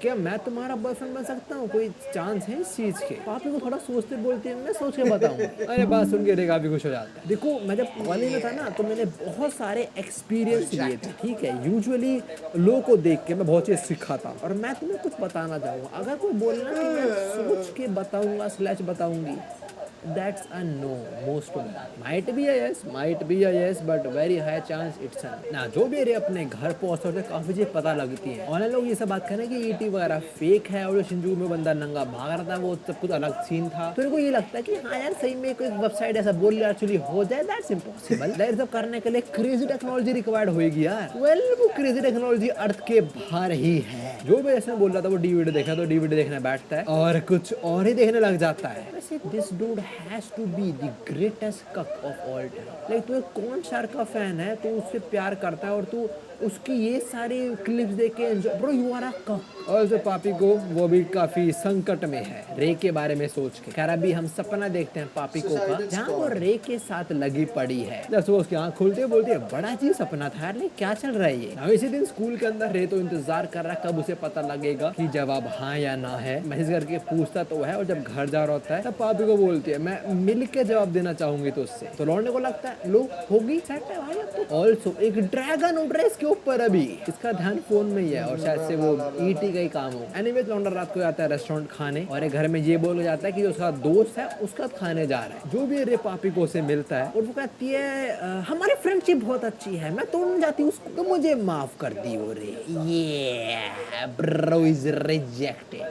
क्या मैं तुम्हारा बॉयफ्रेंड बन सकता हूँ, कोई चांस है इस चीज के। पापी को थोड़ा सोचते बोलती है मैं सोच के बताऊँ। अरे बात सुन के रे काफी खुश हो जाता है। देखो मैं जब कॉलेज में था ना तो मैंने बहुत सारे एक्सपीरियंस लिए थे, ठीक है। यूजुअली लोगों को देख के मैं बहुत चीज सीखा था और मैं तुम्हें कुछ बताना चाहूँगा। अगर कोई बोलना कि मैं सोच के बताऊंगा / बताऊंगी, that's a no most of them. Might be a yes but very high chance it's a no. ना जो भी रे अपने घर पहुंचते होते काफी चीज पता लगती है। ऑनलाइन लोग ये सब बात करें कि ईटी वगैरह फेक है और जो शिंजू में बंदा नंगा भाग रहा था वो सब कुछ अलग सीन था। तो इनको ये लगता है कि हाँ यार सही में कोई वेबसाइट ऐसा बोल रहा एक्चुअली हो जाए, दैट्स इम्पॉसिबल। दैट सब करने के लिए क्रेजी टेक्नोलॉजी रिक्वायर्ड होगी यार। वेल वो क्रेजी टेक्नोलॉजी अर्थ के बाहर ही है। जो भी ऐसे बोल रहा था वो डीवीडी देखा तो डीवीडी देखने बैठता है और कुछ और ही देखने लग जाता है। वैसे this dude has to be the greatest cuck of all time. Like तू एक कौन शार का फैन है, तू उससे प्यार करता है और तू उसकी ये सारी क्लिप्स देख के enjoy, bro you are a cuck. और जो पापी को वो भी काफी संकट में है रे के बारे में सोच के। खैर अभी हम सपना देखते हैं पापी को का जहाँ वो रे के साथ लगी पड़ी है। जब वो उसकी आँख खुलती है बोलती है बड़ा अजीब सपना था यार, क्या चल रहा है ये। अब इसी दिन स्कूल के अंदर रे तो इंतजार कर रहा है कब उसे पता लगेगा कि जवाब हाँ या ना है। मैसेज करके पूछता तो है और जब घर जा रहा होता है तब पापी को बोलती है मैं मिल के जवाब देना चाहूंगी तो उससे। तो लौंडे को लगता है लो होगी सेट है भाई। अब तो ऑल्सो एक ड्रैगन उड़ रहा है इसके ऊपर, अभी इसका ध्यान फोन में ही है और शायद से वो ईटी का ही काम हो। एनीवेज लौंडा रात को जाता है रेस्टोरेंट खाने और एक घर में ये बोल जाता है कि उसका दोस्त है उसका खाने जा रहा है। जो भी रे पापी को से मिलता है और वो कहती है हमारी फ्रेंडशिप बहुत अच्छी है, मैं तोड़ना चाहती हूँ उसको, तो मुझे माफ कर दी हो रे। ये ब्रो इज रिजेक्टेड।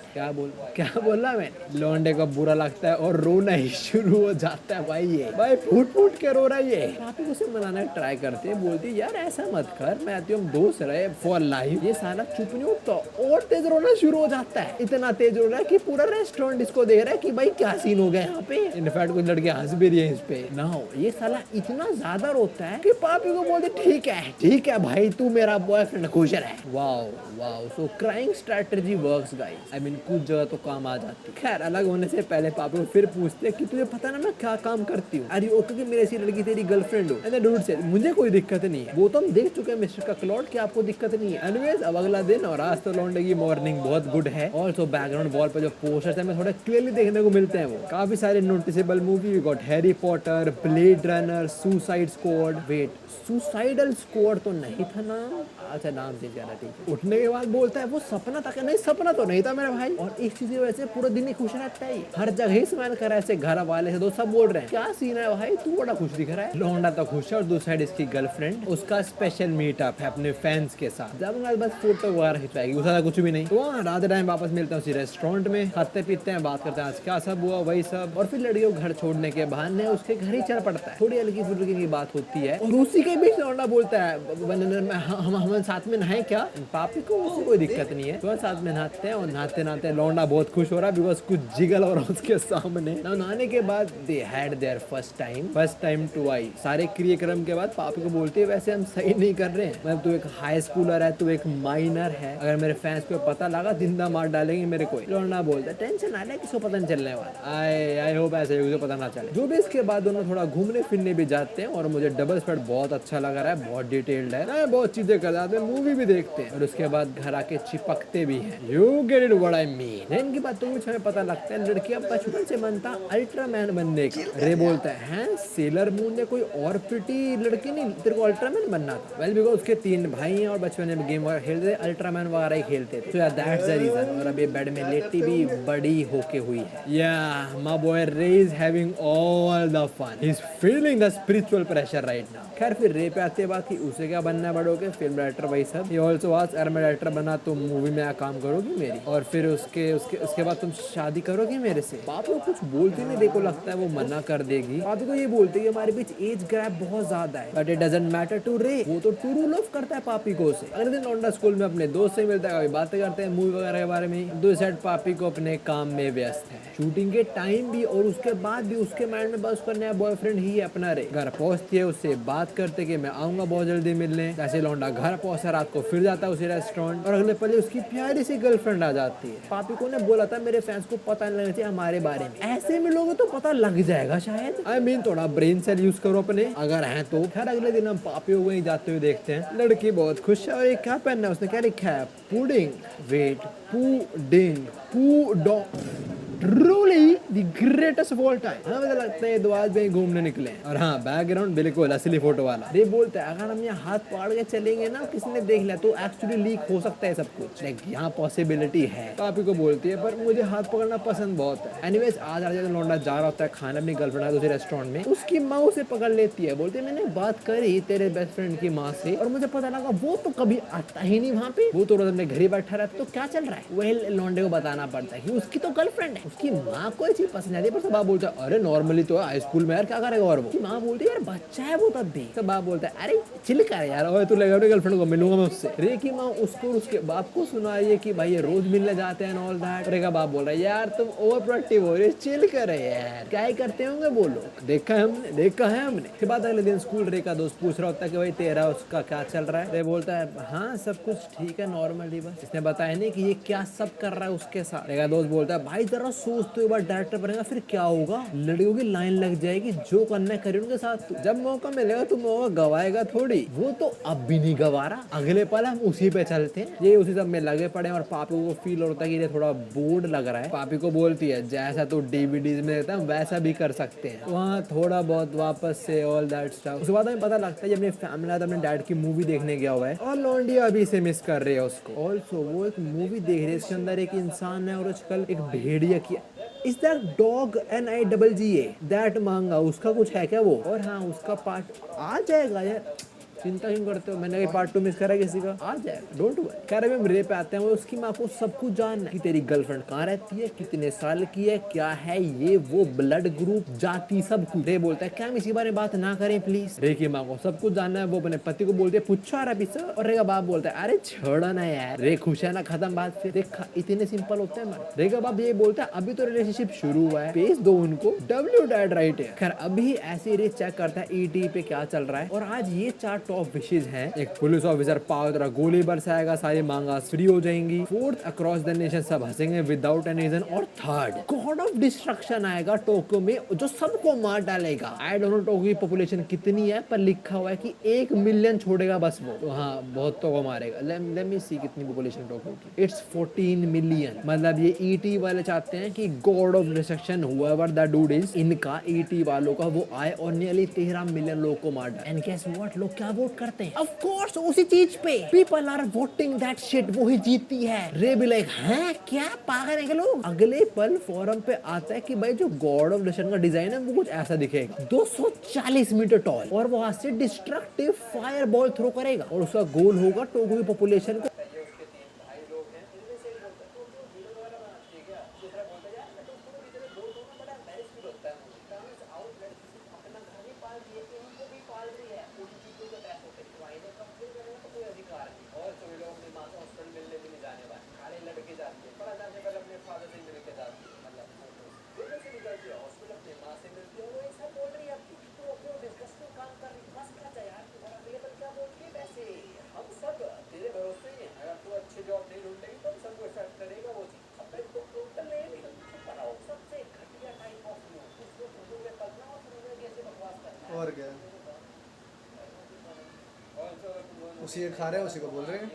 क्या बोला मैं। लौंडे को बुरा लगता है और रोना ही शुरू हो जाता है। भाई ये भाई फूट फूट के रो रहा है ये। पापी को उसे मनाना ट्राई करते हैं, बोलती है यार ऐसा मत कर, मैं आती हूँ दोस्त रहे फॉर लाइफ। ये सारा चुप नहीं होता और तेज रोना शुरू हो जाता है। इतना तेज रो रहा है कि पूरा रेस्टोरेंट इसको देख रहा है कि भाई क्या सीन हो गया यहाँ पे। इनफैक्ट कुछ लड़के हंस भी रही है इस पे ना। ये साला इतना ज्यादा रोता है कि पापी को बोलते ठीक है भाई तू मेरा बॉयफ्रेंड खुश रहे। Wow so crying strategy works guys. I mean कुछ जगह तो काम आ जाती। खैर अलग होने से पहले पापी को फिर पूछते कि तुझे पता ना मैं क्या काम करती हूँ। अरे ओके कि मेरी ऐसी लड़की तेरी गर्लफ्रेंड हो। ऐसा डूड से मुझे कोई दिक्कत नहीं है, वो तो हम देख चुके हैं मिस्टर ककलॉट कि आपको दिक्कत नहीं है। एनीवेज अब अगला दिन और आज तो लौंडे की मॉर्निंग बहुत गुड है। ऑल्सो बैकग्राउंड वॉल पर जो पोस्टर्स है थोड़े क्लियरली देखने को मिलते हैं, वो काफी सारे noticeable movie. We got Harry Potter, Blade Runner, Suicide Squad. Wait Suicidal Squad तो नहीं था नाम, अच्छा नाम चेंज कर रहा है। उठने के बाद बोलता है वो सपना था क्या। नहीं सपना तो नहीं था मेरा भाई। और इस चीज की वजह से पूरा दिन ही खुश रहता है, हर जगह ही स्माइल कर रहा है। ऐसे घर वाले से दोस्त सब बोल रहे हैं क्या सीन है भाई तू बड़ा खुश दिख रहा है। लौंडा तो खुश है और दूसरी साइड इसकी गर्लफ्रेंड, उसका स्पेशल मीटअप है अपने फैंस के साथ। जब बस फोटो वगैरह खिंचवाएगी, उसका कुछ भी नहीं। तो वहाँ रात टाइम वापस मिलते हैं उसी रेस्टोरेंट में, खाते पीते हैं, बात करते हैं आज क्या सब हुआ वही सब। और फिर लड़कियों घर छोड़ने के बहाने उसके घर ही चल पड़ता है। थोड़ी हल्की फुल्की की बात होती है और उसी के बीच लौंडा बोलता है हम साथ में नहाए क्या। पापी को उससे कोई दिक्कत नहीं है, तो साथ में नहाते हैं और नहाते नहाते लौंडा बहुत खुश हो रहा है बिकॉज कुछ जिगल हो रहा है उसके सामने। नहाने के बाद they had there first time twice. सारे क्रियाक्रम के बाद पापी को बोलती है वैसे हम सही नहीं कर रहे हैं, मतलब तू एक हाई स्कूलर है, तू एक माइनर है, अगर मेरे फैंस को पता लगा जिंदा मार डालेंगे मेरे को। लौंडा बोलता है टेंशन आ रहा है किसको पता नहीं चलने वाला। आई होप ऐसे उसे पता ना चले। जो भी इसके बाद दोनों थोड़ा घूमने फिरने भी जाते हैं और मुझे डबल स्पेड बहुत अच्छा लग रहा है, बहुत डिटेल्ड है, बहुत चीजें कर जाते हैं, मूवी भी देखते हैं और उसके बाद घर आके चिपकते भी हैं। You get it what I mean. इनकी बातों में हमें पता लगता है लड़कियां बचपन से बनता अल्ट्रामैन बनने का। रे बोलता है सेलर मून ने कोई और प्रिटी लड़की नहीं, तेरे को अल्ट्रामैन बनना था। वेल बिकॉज उसके 3 भाई हैं और बचपन में गेम वगैरह खेलते थे, अल्ट्रामैन वगैरह ही खेलते थे। So that's the reason. और अभी बेड में लेटी भी बड़ी होके हुई है। या my boy Ray is having all the fun, he is feeling the spiritual pressure right now. खैर फिर रे पे आते बात कि उसे क्या बनना है बड़ों के, फिल्म डायरेक्टर वही सब। ये ऑल्सो वाज अगर मैं डायरेक्टर बना तो मूवी में काम करोगी मेरी, और फिर उसके उसके उसके बाद तुम शादी करोगी मेरे से। बाप लोग कुछ बोलती नहीं, देखो लगता है वो मना कर देगी। बाप को ये बोलते कि हमारे बीच एज गैप बहुत ज्यादा है, but it doesn't matter to Ray, वो तो ट्रू लव करता है पापी को से। अगले दिन लौंडा स्कूल में अपने दोस्त से मिलता है, कभी बातें करते हैं मूवी वगैरह के बारे में। दूसरी साइड पापी को अपने काम में व्यस्त है, शूटिंग के टाइम भी और उसके बाद भी उसके माइंड में बस उसका नया बॉयफ्रेंड ही अपना रे। घर पहुंचती है, उससे बात करते कि मैं आऊंगा बहुत जल्दी मिलने। जैसे लौंडा घर पहुंचा, रात को फिर जाता है उसी रेस्टोरेंट, और अगले पल उसकी प्यारी सी गर्लफ्रेंड आ जाती है। पापी को ने बोला था मेरे फैंस को पता नहीं लगना चाहिए हमारे बारे में, ऐसे मिलोगे तो पता लग जाएगा शायद। आई मीन थोड़ा ब्रेन सेल यूज करो अपने, अगर है तो। खैर अगले दिन हम पापी को वहीं जाते हुए देखते हैं। लड़की बहुत खुश है, और ये क्या पहनना है उसने, क्या लिखा है, pudding, wait, pudding, pudo, truly the greatest of all time. हमें तो लगता है दो आदमी घूमने निकले हैं। और हाँ, बैकग्राउंड बिल्कुल असली फोटो वाला। ये बोलते हैं अगर हम यहाँ हाथ पकड़ के चलेंगे ना, किसी ने देख लिया तो एक्चुअली लीक हो सकता है सब कुछ, लाइक यहाँ पॉसिबिलिटी है। पापी को बोलती है पर मुझे हाथ पकड़ना पसंद बहुत है। एनीवेज आज लौंडा जा रहा होता है खाना अपनी गर्लफ्रेंड दूसरे रेस्टोरेंट में, उसकी माँ उसे पकड़ लेती है। बोलती है मैंने बात करी तेरे बेस्ट फ्रेंड की माँ से, और मुझे पता लगा वो तो कभी आता ही नहीं वहाँ पे, वो तो रोज अपने घर ही बैठा रहता, तो क्या चल रहा है। वह लौंडे को बताना पड़ता है कि उसकी तो गर्लफ्रेंड है, उसकी माँ कोई चीज पसंद आती है। पर सब बाप बोलता है अरे नॉर्मली तो हाई स्कूल में यार क्या करेगा, और वो माँ बोलती है यार बच्चा है वो तब भी। सब बाप बोलता है अरे चिल कर यार, और तू लगा अपनी गर्लफ्रेंड को मिलूंगा मैं उससे। रे की माँ उसको उसके बाप को सुना रही है कि भाई ये रोज मिलने जाते हैं ऑल दैट। रे का बाप बोल रहा है यार तुम ओवर प्रोडक्टिव हो रहे, चिल कर यार, क्या ही करते होंगे वो लोग, देखा है हमने। फिर बाद अगले दिन स्कूल रे का दोस्त पूछ रहा होता है कि भाई तेरा उसका क्या चल रहा है। रे बोलता है हाँ सब कुछ ठीक है नॉर्मली, बस इसने बताया नहीं कि ये क्या सब कर रहा है उसके साथ। रे का दोस्त बोलता है भाई जरा सोच तो एक बार डायरेक्टर बनेगा फिर क्या होगा, लड़कियों की लाइन लग जाएगी, जो करना करे उनके साथ, जब मौका मिलेगा तो मौका गवाएगा थोड़ी। वो तो अब भी नहीं गवा रहा, अगले पल हम उसी पे चलते हैं। ये उसी सब में लगे पड़े हैं, और पापी को फील होता है कि ये थोड़ा बोर्ड लग रहा है। पापी को बोलती है जैसा तो डीवीडीज में देता है वैसा भी कर सकते हैं, वहाँ थोड़ा बहुत वापस से ऑल दैट स्टफ। उसके बाद हमें पता लगता है जब अपनी फैमिली अपने डैड की मूवी देखने गया हुआ है, और लौंडिया अभी से मिस कर रही है उसको। ऑल्सो वो एक मूवी देख रही है, इसके अंदर एक इंसान है और आजकल एक भेड़िया की, is that dog NIGGA that मांगा, उसका कुछ है क्या वो। और हाँ उसका पार्ट आ जाएगा यार, चिंता क्यों करते हो, मैंने पार्ट 2 मिस करा किसी का, आ जाएगा डोंट वरी। कह रहे हम रे पे आते हैं, वो उसकी माँ को सब कुछ जानना है कि तेरी गर्लफ्रेंड कहाँ रहती है, कितने साल की है, क्या है ये वो, ब्लड ग्रुप, जाति, सब कुछ। रे बोलता है क्या हम इसी बारे में बात ना करें प्लीज। रे की माँ को सब कुछ जानना है, वो अपने पति को बोलती है पूछो आ रहा पीछे, और रे का बाप बोलता है अरे छोड़ो ना यार, रे खुश है ना, खत्म बात। फिर देखा इतने सिंपल होते हैं मर्द। रे का बाप ये बोलता है अभी तो रिलेशनशिप शुरू हुआ है, पेज दो उनको, W डैड राइट है। खैर अभी ऐसे रे चेक करता है ET पे क्या चल रहा है, और आज ये 4 टॉप विशेष हैं। एक पुलिस ऑफिसर पाव तरह गोली बरसाएगा, सारी मांगा फ्री हो जाएंगी। फोर्थ अक्रॉस द नेशन सब हंसेंगे विदाउट एनी रीजन। और थर्ड गॉड ऑफ डिस्ट्रक्शन आएगा टोक्यो में, जो सबको मार डालेगा। आई डोंट नो टोक्यो की पॉपुलेशन कितनी है, पर लिखा हुआ है कि 1 मिलियन छोड़ेगा बस वो, तो हाँ बहुतों को मारेगा। लेट मी सी कितनी पॉपुलेशन टोक्यो की, इट्स 14 मिलियन। मतलब ये ET वाले चाहते हैं कि god of destruction whoever the dude is, इनका ET वालों का वो आए और नियरली 13 मिलियन लोग को मार डाले। एंड गेस व्हाट, लोग क्या वोट करते हैं, ऑफ कोर्स उसी चीज पे, people are voting that shit, वो ही जीतती है। रे भी लाइक हैं क्या पागल है लोग। अगले पल फोरम पे आता है कि भाई जो गॉड ऑफ डिस्ट्रक्शन का डिजाइन है वो कुछ ऐसा दिखेगा, 240 मीटर टॉल, और वो हाथ से डिस्ट्रक्टिव फायर बॉल थ्रो करेगा, और उसका गोल होगा टोक्यो की पॉपुलेशन को। और क्या, उसी के खा रहे हैं उसी को बोल रहे हैं।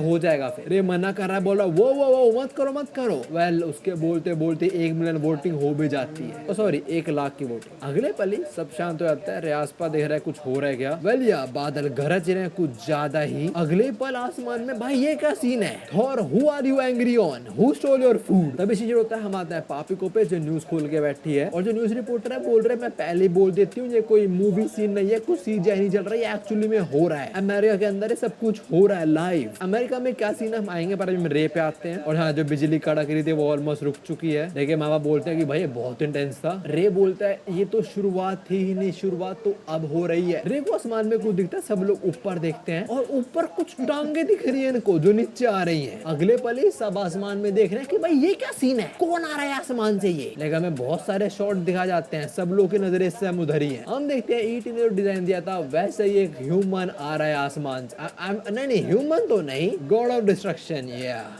हो जाएगा। फिर रे मना कर रहा है, बोल रहा वो मत करो मत करो। वेल उसके बोलते बोलते 1 मिलियन वोटिंग हो भी जाती है, सॉरी 1 लाख की वोटिंग। अगले पल ही सब शांत हो जाता है। रे आसपास देख रहा है कुछ हो रहा है क्या। वेल या बादल गरज रहे हैं कुछ ज्यादा ही। अगले पल आसमान में भाई ये क्या सीन है। Thor who are you angry on, who stole your food. तभी चीज होता है, हम आते हैं पापिको पे जो न्यूज खोल के बैठी है और जो न्यूज रिपोर्टर है बोल रहे मैं पहले बोल देती हूँ ये कोई मूवी सीन नहीं है, कुछ सीजीआई नहीं चल रहा है, ये एक्चुअली में हो रहा है। अमेरिका के अंदर ये सब कुछ हो रहा है लाइव। अमेरिका में क्या सीन है हम आएंगे, पर अभी रे पे आते हैं। और हाँ जो बिजली कड़क रही थी वो ऑलमोस्ट रुक चुकी है। देखिए माँ बाप बोलते हैं कि भाई बहुत इंटेंस था। रे बोलता है ये तो शुरुआत थी ही नहीं, शुरुआत तो अब हो रही है। रे को आसमान में कुछ दिखता है, सब लोग ऊपर देखते हैं और ऊपर कुछ टांगे दिख रही है इनको जो नीचे आ रही है। अगले पल ही सब आसमान में देख रहे हैं कि भाई ये क्या सीन है, कौन आ रहा है आसमान से। ये लेकिन हमें बहुत सारे शॉट दिखा जाते हैं, सब लोग की नजर इससे हम उधर ही है। हम देखते हैं ईटी ने जो डिजाइन दिया था वैसे ही एक ह्यूमन आ रहा है आसमान से। नहीं ह्यूमन तो नहीं, गॉड ऑफ डिस्ट्रक्शन।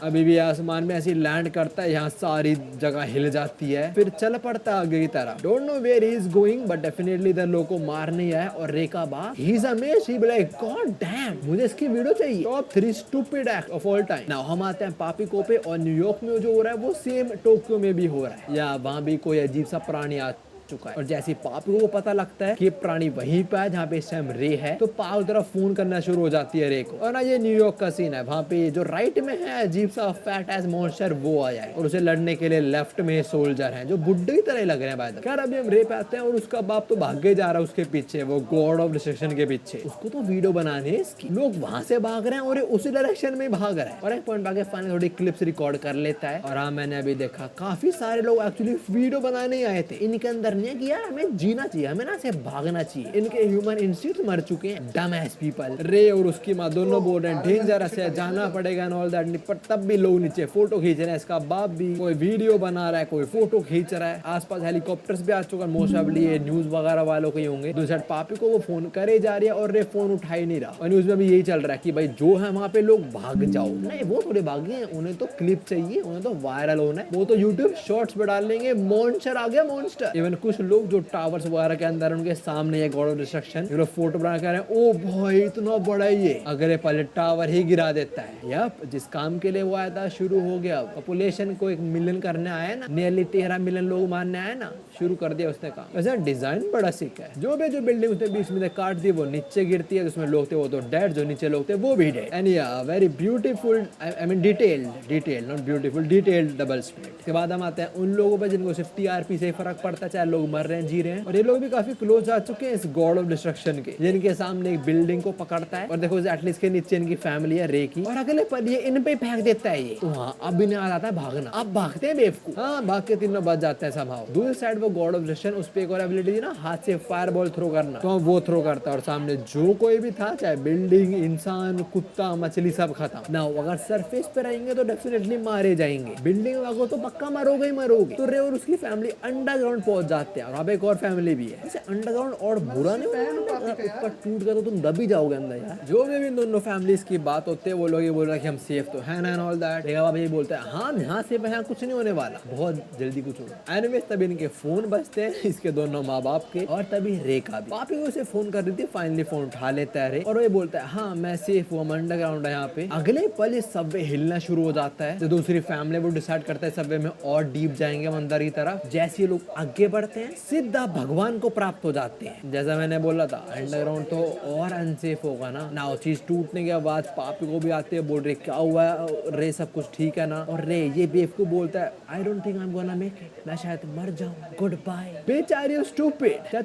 अभी भी आसमान में ऐसी लैंड करता है, यहाँ सारी जगह हिल जाती है, फिर चल पड़ता है आगे की तरफ। Don't know where he is going but definitely इधर लोगों को मार नहीं आया। और Rekha ba he is amazed, he be like god damn मुझे इसकी वीडियो चाहिए। Top 3 stupid act of all time. Now हम आते हैं पापिको पे और न्यूयॉर्क में जो हो रहा है वो सेम टोक्यो में भी हो रहा है। या वहाँ भी कोई अजीब सा प्राणी आ चुका है। और जैसे पापी को पता लगता है कि प्राणी वहीं पे है जहाँ पे इस टाइम रे है, तो पाव तरफ फोन करना शुरू हो जाती है रे को। और ना ये न्यूयॉर्क का सीन है, वहाँ पे जो राइट में है अजीब सा फैट एज मॉन्स्टर वो आया है और उसे लड़ने के लिए लेफ्ट में सोल्जर हैं जो बुड्ढे की तरह लग रहे हैं। बाय द वे खैर अभी हम रे पे आते हैं और उसका बाप तो भागे जा रहा है उसके पीछे, वो गॉड ऑफ डिस्ट्रक्शन के पीछे। उसको तो वीडियो बनाने है इसकी, लोग वहां से भाग रहे हैं और उसी डायरेक्शन में भाग रहे हैं। और एक पॉइंट आगे फाइनली थोड़ी क्लिप्स रिकॉर्ड कर लेता है। और हाँ मैंने अभी देखा काफी सारे लोग एक्चुअली वीडियो बनाने ही आए थे। इनके अंदर नहीं कि यार हमें जीना चाहिए, हमें ना सिर्फ भागना चाहिए। इनके ह्यूमन इंस्टिंक्ट मर चुके हैं। डम एस पीपल। रे और उसकी माँ दोनों बोल रहे हैं डेंजरस है, जाना पड़ेगा एंड ऑल दैट, पर तब भी लोग नीचे फोटो खींच रहे हैं। इसका बाप भी कोई वीडियो बना रहा है, कोई फोटो खींच रहा है। आसपास हेलीकॉप्टर्स भी आ चुका है, मोस्ट ऑफली ये न्यूज वगैरह वालों के होंगे। दूसरी साइड पापी को वो फोन करे जा रही है और रे फोन उठा ही नहीं रहा। और न्यूज में भी यही चल रहा है कि भाई जो है वहाँ पे लोग भाग जाओ। नहीं वो थोड़े भागे हैं, उन्हें तो क्लिप चाहिए, उन्हें तो वायरल होना है, वो तो यूट्यूब शॉर्ट्स पे डाल लेंगे। मॉन्स्टर आ गया मॉन्स्टर। इवन कुछ लोग जो टावर्स वगैरह के अंदर उनके सामने है गॉड ऑफ डिस्ट्रक्शन, ये लोग फोटो बना कर रहे हैं। ओ भाई इतना बड़ा ये, अगर ये पहले टावर ही गिरा देता है। यप जिस काम के लिए वो आया था शुरू हो गया। पॉपुलेशन को 1 मिलियन करने आया ना, नियरली 13 मिलियन लोग मारने आए ना, शुरू कर दिया उसने काम। वैसे डिजाइन बड़ा सिक है। जो बिल्डिंग उसने बीच में काट दी वो नीचे गिरती है, जिसमें लोग थे वो तो डेड, जो नीचे लोग थे वो भी डेड। एंड या very beautiful, I mean detailed not beautiful, detailed double split. के बाद हम आते हैं उन लोगों पर जिनको सिर्फ टीआरपी से फर्क पड़ता है, चाहे लोग मर रहे हैं जी रहे हैं। और ये लोग भी काफी क्लोज आ चुके हैं इस गॉड ऑफ डिस्ट्रक्शन के, जिनके सामने एक बिल्डिंग को पकड़ता है और देखो एटलीस्ट के नीचे इनकी फैमिली है रे की, और अगले पल ये इन पे फेंक देता है ये। तो हाँ अब इन्हें आ जाता है भागना, अब भागते हैं बेवकूफ। हाँ भाग के तीनों बच जाते हैं समहाउ। दूसरी साइड वो गॉड ऑफ डिस्ट्रक्शन, उस पे एक और एबिलिटी थी ना हाथ से फायर बॉल थ्रो करना, तो वो थ्रो करता है और सामने जो कोई भी था, चाहे बिल्डिंग, इंसान, कुत्ता, मछली, सब खत्म ना। अगर सरफेस पे रहेंगे तो डेफिनेटली मारे जाएंगे, बिल्डिंग में भागो तो पक्का मरोगे ही मरोगे। तो रे और उसकी फैमिली अंडरग्राउंड पहुंच जाते हैं और वहाँ पे एक और फैमिली भी है। अंडरग्राउंड और बुरा नहीं है, ऊपर टूट गया तो तुम दबी जाओगे अंदर यार। जो भी इन दोनों फैमिलीज की बात होती है वो लोग ये बोल रहे हैं कि हम सेफ तो है ना, ऑल दैट। बाबा ये बोलता है हाँ यहाँ सेफ है, यहाँ कुछ नहीं होने वाला, बहुत जल्दी कुछ होगा। एनीवेज तभी इनके फोन बजते हैं, इसके दोनों माँ बाप के, और तभी रे का भी। पापी को उसे फोन कर रही थी, फाइनली फोन उठा लेता है रे और वो बोलता है हाँ मैं सेफ हूँ, अंडरग्राउंड है यहाँ पे। अगले पल इस सबवे हिलना शुरू हो जाता है। तो दूसरी फैमिली वो डिसाइड करता है सबवे में और डीप जाएंगे अंदर की तरफ। जैसे लोग आगे बढ़ते हैं सीधा भगवान को प्राप्त हो जाते हैं। जैसा मैंने बोला था अंडरग्राउंड तो और अनसेफ होगा ना। वो चीज टूटने के बाद पापी को भी आते हैं, बोल रहे क्या हुआ रे, सब कुछ ठीक है ना। और रे ये बेफ को बोलता है I don't think I am gonna make it, मैं शायद मर जाऊं, गुड बाय बेचारी स्टूपिड। चाहे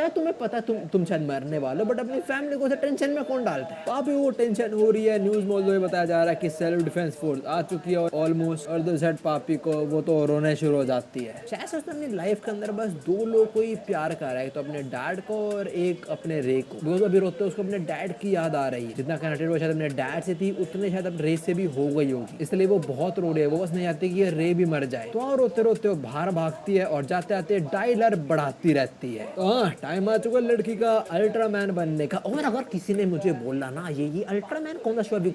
तुम्हें पता तुम शायद मरने वाले, बट अपनी फैमिली को टेंशन में कौन डालता है। पापी वो टेंशन हो रही है। न्यूज में बताया जा रहा है कि सेल्फ डिफेंस फोर्स आ चुकी है ऑलमोस्ट, और दूसरी साइड पापी को वो तो रोने शुरू हो जाती है। शायद उसने अपनी लाइफ के अंदर बस 2 लोग को ही प्यार कर रहा है, तो अपने डैड को और एक अपने रे को। वो अभी रोते उसको अपने डैड की याद आ रही है। जितना कनेक्टेड वो शायद अपने डैड से थी उतने शायद अब रे से भी हो गई होगी, इसलिए वो बहुत रो रही है। वो बस नहीं चाहती कि ये रे भी मर जाए। तो रोते रोते वो बाहर भागती है और जाते आते डायलर बढ़ाती रहती है। तो हाँ टाइम आ चुका लड़की का अल्ट्रामैन बनने का। और अगर किसी ने मुझे बोला ना ये अल्ट्रामैन कौन सा शो, अभी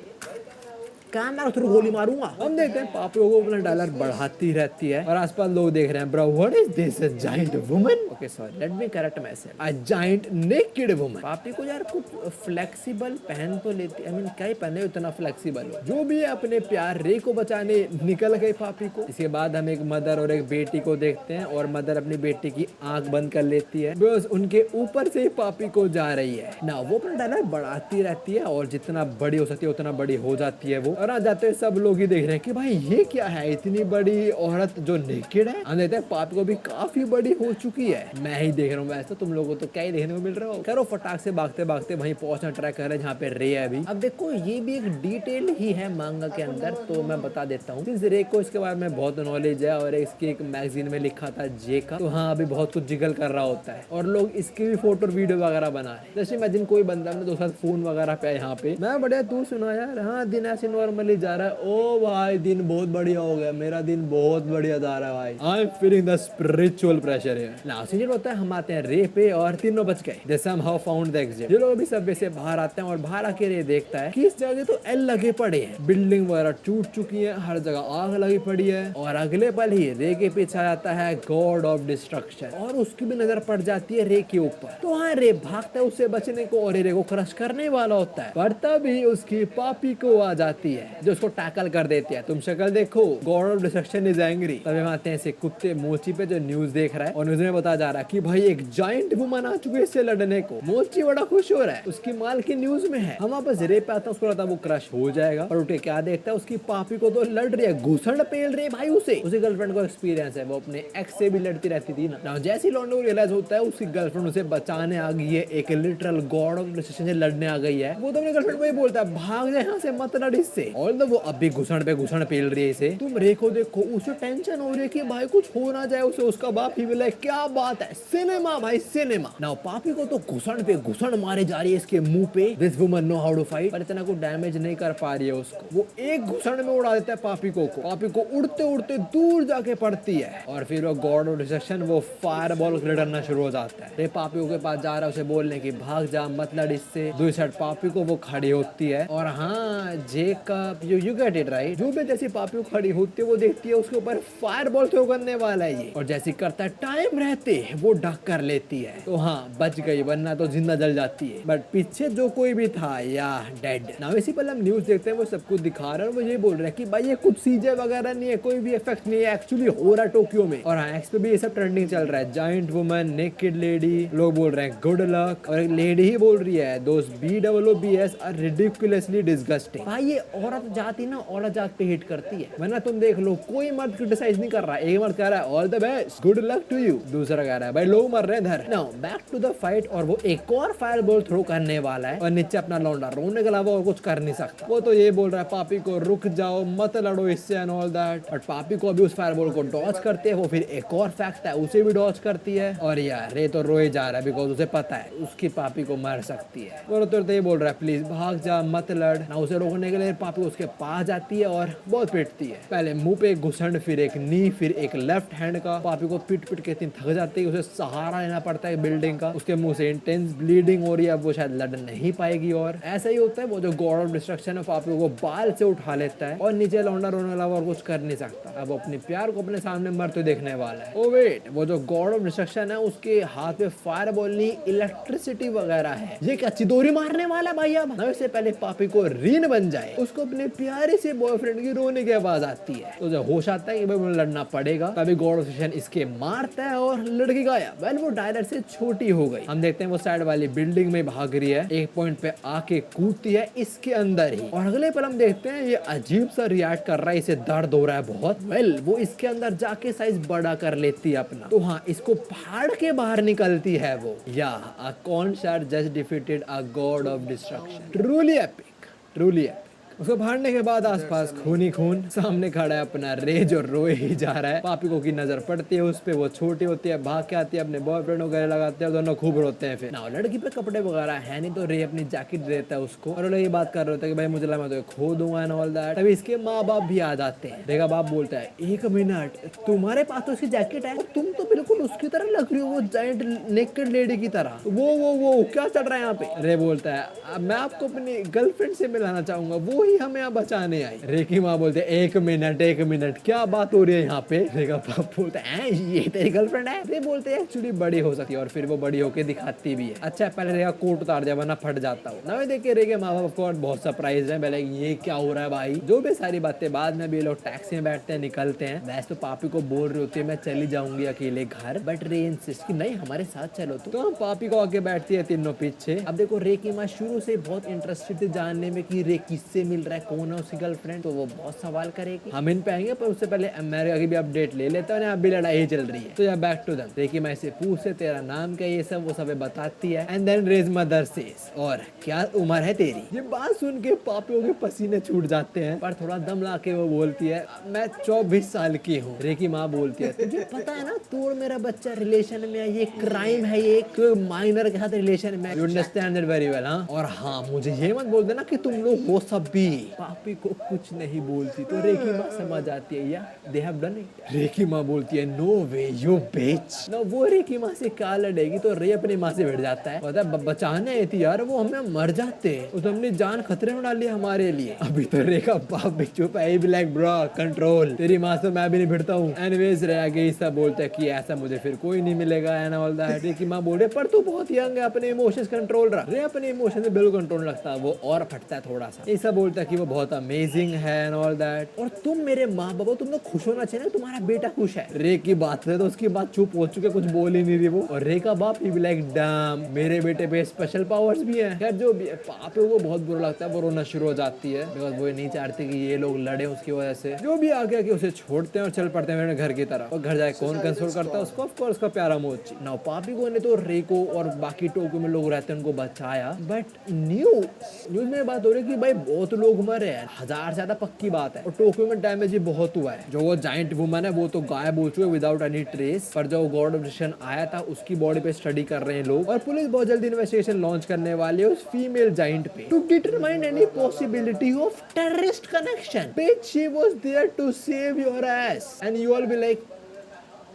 काम मैं तेरे गोली मारूंगा। हम देखते हैं पापी को अपना डॉलर बढ़ाती रहती है और आसपास लोग देख रहे हैं। Bro what is this, a giant woman? Okay sorry, let me correct my self, a giant naked woman. पापी को यार कुछ फ्लेक्सिबल पहन तो लेती, आई मीन क्या ही पहने उतना फ्लेक्सिबल हो। जो भी है अपने प्यार रे को बचाने निकल गए पापी को। इसके बाद हम एक मदर और एक बेटी को देखते हैं और मदर अपनी बेटी की आंख बंद कर लेती है, बस उनके ऊपर से पापी को जा रही है ना। वो अपना डॉलर बढ़ाती रहती है और जितना बड़ी हो सकती है उतना बड़ी हो जाती है वो। और आ जाते हैं सब लोग ही देख रहे हैं कि भाई ये क्या है, इतनी बड़ी औरत जो नेकेड है। हम देखते हैं पापी को भी काफी बड़ी हो चुकी है। मैं ही देख रहा हूँ, वैसे तुम लोगों को तो क्या ही देखने को मिल रहा हो। करो फटाक से भागते भागते वहीं पहुंचना ट्राई कर रहे हैं जहाँ पे रे है अभी। अब देखो ये भी एक डिटेल ही है मांगा के अंदर, तो मैं बता देता हूँ। सिंस रे को इसके बारे में बहुत नॉलेज है और इसकी एक मैगजीन में लिखा था जे का, तो हाँ अभी बहुत कुछ जिगल कर रहा होता है और लोग इसकी भी फोटो वीडियो वगैरह बना रहे हैं। जैसे इमेजिन कोई बंदा अपने दोस्त फोन वगैरह पे यहाँ पे, मैं बढ़िया तू सुना यार, हाँ दिन ऐसे नॉर्मली जा रहा है। ओ भाई दिन बहुत बढ़िया हो गया, मेरा दिन बहुत बढ़िया जा रहा है भाई, I am feeling the spiritual pressure है ना। सीजन होता है, हम आते हैं रे पे और तीनों बच गए। जैसे हम हाउ फाउंड द एग्जिट। ये लोग अभी सब से बाहर आते हैं और बाहर आके रे देखता है कि इस जगह तो एल लगे पड़े हैं, बिल्डिंग वगैरह टूट चुकी है, हर जगह आग लगी पड़ी है। और अगले पल ही रे के पीछे आता है गॉड ऑफ डिस्ट्रक्शन और उसकी भी नजर पड़ जाती है रे के ऊपर। तो हाँ रे भागता है उससे बचने को और रे को क्रश करने वाला होता है, पर तभी उसकी पापी को आ जाती है जो उसको टैकल कर देती है। तुम शक्ल देखो, God of destruction is angry. तभी हम आते हैं ऐसे कुत्ते मोची पे जो न्यूज देख रहा है और न्यूज में बताया जा रहा है कि भाई एक जायंट वुमन आ चुकी है इससे लड़ने को। मोची बड़ा खुश हो रहा है, उसकी माल की न्यूज में है। हम वापस रे पे आते हैं, उसको लगता है वो क्रश हो जाएगा, पर उठे क्या देखता है उसकी पापी को तो लड़ रही है, घुसड़ पेल रही है भाई उसे। उसकी गर्लफ्रेंड को एक्सपीरियंस है, वो अपने एक्स से भी लड़ती रहती थी ना। जैसे लौंडे को रियलाइज होता है उसकी गर्लफ्रेंड उसे बचाने आ गई है, एक लिटरल गॉड ऑफ डिस्ट्रक्शन से लड़ने आ गई है, वो तो अपने गर्लफ्रेंड को ही बोलता है भाग जा यहाँ से, मत लड़ इससे। और वो अब भी घुसड़ पे घुसड़ पेल रही है इसे। तुम रे को देखो, उसे टेंशन हो रही है कि भाई कुछ हो ना जाए उसे। उसका बाप ही बोला क्या बात है, सिनेमा भाई सिनेमा ना। पापी को तो घुसड़ पे घुसड़ मारे जा रही है इसके मुंह पे। This woman know how to fight, पर इतना कुछ डैमेज नहीं कर पा रही है उसको। वो एक घुसड़ में उड़ा देता है पापी को उड़ते उड़ते दूर जाके पड़ती है। और फिर वो गॉड ऑफ डिस्ट्रक्शन वो फायर बॉल करना शुरू हो जाता है। रे पापी के पास जा रहा है उसे बोलने की भाग जा मत लड़ इससे। दूसरी साइड पापी को वो खड़ी होती है और हाँ Jacob you get it right, जो भी जैसी पापी को खड़ी होती है वो देखती है उसके ऊपर फायर बॉल थ्रो करने वाला है ये, और जैसी करता है टाइम रहते वो डक कर लेती है। तो हाँ बच गई, वरना तो जिंदा जल जाती है। बट पीछे जो कोई भी था या डेड ना। इसी पर हम न्यूज देखते हैं, वो सब कुछ दिखा रहा है और वो ये बोल रहे हैं कि भाई ये कुछ सीजे वगैरह नहीं है, कोई भी इफेक्ट नहीं है, एक्चुअली हो रहा है टोक्यो में। और हाँ एक्स पे भी ये सब ट्रेंडिंग चल रहा है, जायंट वुमन, नेकेड लेडी, लोग बोल रहे हैं गुड लक, और एक लेडी ही बोल रही है दोस BOOBS आर रिडिकुलसली डिस्गस्टिंग। भाई ये औरत जाति ना औरत जात पे हिट करती है, वरना तुम देख लो कोई मर्द क्रिटिसाइज नहीं कर रहा है। एक मर्द कह रहा है all the best good luck to you, दूसरा कह रहा है भाई लोग मर रहे हैं इधर। Now back to the fight, और वो एक और फायर बॉल थ्रो करने वाला है और नीचे अपना लौंडा रोने के अलावा और कुछ कर नहीं सकता। वो तो ये बोल रहा है पापी को रुक जाओ मत लड़ो इससे एंड ऑल दैट। बट पापी को अभी उस फायर बॉल को डॉज करते हैं, वो फिर एक और फेंकता है उसे भी डॉज करती है। और यार ये तो रोए जा रहा है बिकॉज उसे पता है उसकी पापी को मार सकती है। वो तो ये बोल रहा है प्लीज भाग जा मत लड़ ना। उसे रोकने के लिए पापी उसके पास जाती है और बहुत पीटती है, पहले मुंह पे एक घुसड़, फिर एक नी, फिर एक लेफ्ट हैंड का। पापी को पीट पीट के इतनी थक जाती है उसे सहारा लेना पड़ता है बिल्डिंग का। उसके मुंह से इंटेंस ब्लीडिंग हो रही है, अब वो शायद लड़ नहीं पाएगी। और ऐसा ही होता है, वो जो गॉड ऑफ डिस्ट्रक्शन है पापी को बाल से उठा लेता है और नीचे लौंडा रोने के अलावा और कुछ कर नहीं सकता। अब अपने प्यार को अपने सामने मरते देखने वाला है। ओ वेट, वो जो गॉड ऑफ डिस्ट्रक्शन है उसके हाथ में फायर बॉल नहीं इलेक्ट्रिसिटी वगैरह है। ये क्या चिदोरी मारने वाला भाई। अब इससे पहले पापी को रीन बन जाए, उसको अपने प्यारे से बॉयफ्रेंड की रोने की आवाज आती है। तो जब होश आता है कि भाई लड़ना पड़ेगा, तभी गॉड ऑफ डिस्ट्रक्शन इसके मारता है और लड़की गायब। वेल वो डायलर से छोटी हो गई। हम देखते हैं वो साइड वाली बिल्डिंग में भाग रही है, एक पॉइंट पे आके कूदती है इसके अंदर ही। और अगले पल हम देखते हैं ये अजीब सा रिएक्ट कर रहा है, इसे दर्द हो रहा है बहुत। वेल वो इसके अंदर जाके साइज बड़ा कर लेती है अपना। तो हाँ इसको फाड़ के बाहर निकलती है वो। या a concert just defeated a God of destruction, truly epic, truly epic. उसको भाड़ने के बाद आसपास खून ही खून। सामने खड़ा है अपना रे जो रोए ही जा रहा है। पापी को की नजर पड़ती है उस पे, वो छोटी होती है, भाग के आती है, अपने बॉयफ्रेंड को गले लगाते हैं, दोनों खूब रोते हैं। फिर ना लड़की पे कपड़े वगैरह है नहीं, तो रे अपनी जैकेट देता है उसको और ये बात कर रहे होते हैं कि भाई मुझे लगा मैं तो खो दूंगा एंड ऑल दैट। तभी इसके माँ बाप भी आ जाते हैं। रे का बाप बोलता है एक मिनट, तुम्हारे पास तो उसकी जैकेट है और तुम तो बिल्कुल उसकी तरह लग रही हो, वो जायंट नेकेड लेडी की तरह। वो क्या चल रहा है यहाँ पे। रे बोलता है मैं आपको अपनी गर्लफ्रेंड से मिलाना चाहूंगा, वो ही हमें यहाँ बचाने आई। रे की माँ बोलते एक मिनट क्या बात हो रही है यहाँ पे। रे का बाप बोलते हैं ये तेरी गर्लफ्रेंड है। रे बोलते हैं एक्चुअली बड़ी हो सकती है और फिर वो बड़ी होके दिखाती भी है। अच्छा पहले रे का कोट उतार दिया वरना फट जाता हूँ ना। देख के रे के माँ बाप को बहुत सरप्राइज है। पहले ये क्या हो रहा है भाई। जो भी सारी बातें बाद में भी लोग टैक्सी में बैठते हैं निकलते हैं। वैसे तो पापी को बोल रही होती है मैं चली जाऊंगी अकेले घर, बट रे इंसिस्ट कि नहीं हमारे साथ चलो। तो हम पापी को आके बैठती है तीनों पीछे। अब देखो रे की माँ शुरू से बहुत इंटरेस्टेड थी जानने में कि रे किससे मिल रहा है, कौन है उसकी गर्लफ्रेंड। तो वो बहुत सवाल करेगी, हम इन पे आएंगे पर उससे पहले अमेरिका की भी अपडेट ले लेते हैं। यहाँ भी लड़ाई चल रही है तो या बैक टू दम। रे की माँ से पूछते तेरा नाम क्या, ये सब वो सब बताती है। And then Ray's mother says और क्या उम्र है तेरी। ये बात सुन के पापियों के पसीने छूट जाते हैं पर थोड़ा दम ला के वो बोलती है मैं 24 साल की हूँ। रे की माँ बोलती है तुझे पता है ना तू और मेरा बच्चा रिलेशन में है, ये क्राइम है, ये एक माइनर के साथ रिलेशन में। You understand it very well. हाँ और हाँ मुझे ये मत बोल देना कि तुम लोग वो सब भी। पापी को कुछ नहीं बोलती तो रे की माँ समझ आती है या दे हैव डन इट। रे की माँ बोलती है नो वे यू बिच। ना वो रे की माँ से क्या लड़ेगी तो रे अपनी माँ से भिड़ जाता है। पता है बचाने आई थी यार, वो हमें मर जाते हैं, उसने अपनी जान खतरे में डाली हमारे लिए। अभी तो रे का बाप भी चुप है, भी लाइक ब्रो कंट्रोल, तेरी माँ से मैं भी नहीं भिड़ता हूँ। एनीवेज रे आगे सब बोलता है कि ऐसा मुझे फिर कोई नहीं मिलेगा एंड ऑल दैट। रे की माँ बोल रही पर तू बहुत यंग है, अपने इमोशंस कंट्रोल रख। रे अपने इमोशन से बिल्कुल कंट्रोल रखता है, वो और फटता है थोड़ा सा। ऐसा बोलता है कि वो बहुत अमेजिंग है एंड ऑल दैट। और तुम मेरे माँ बाबा तुम तो खुश होना चाहिए ना, तुम्हारा बेटा खुश है। रे की बात है तो उसकी बात चुप हो चुके, कुछ बोल ही नहीं रही वो। और रे का बाप ही लाइक डैम मेरे बेटे पे स्पेशल पावर्स भी हैं। खैर जो पापे को बहुत बुरा लगता है, वो रोना शुरू हो जाती है बिकॉज वो नहीं चाहती कि ये लोग लड़े उसकी वजह से। जो भी आ गया कि उसे छोड़ते हैं और चल पड़ते हैं मेरे घर की तरफ। और घर जाए कौन कंसोल करता है उसको, ऑफ कोर्स उसका प्यारा मोची। नाउ पापी को ने तो रे को और बाकी टोक्यो में लोग रहते हैं उनको बचाया, बट न्यूज में बात हो रही है कि भाई बहुत लोग मरे हैं, 1000 से ज्यादा पक्की बात है। और टोक्यो में डैमेज भी बहुत हुआ है। जो वो जाइंट वुमन है वो तो गायब हो चुके विदाउट एनी ट्रेस, पर जो गॉड ऑफ डिस्ट्रक्शन आया था उसकी बॉडी पे स्टडी कर रहे हैं लोग। और पुलिस बहुत जल्दी इन्वेस्टिगेशन लॉन्च करने वाली है उस फीमेल जाइंट पे to determine any possibility of terrorist connection. Bitch she was there to save your ass and you all be like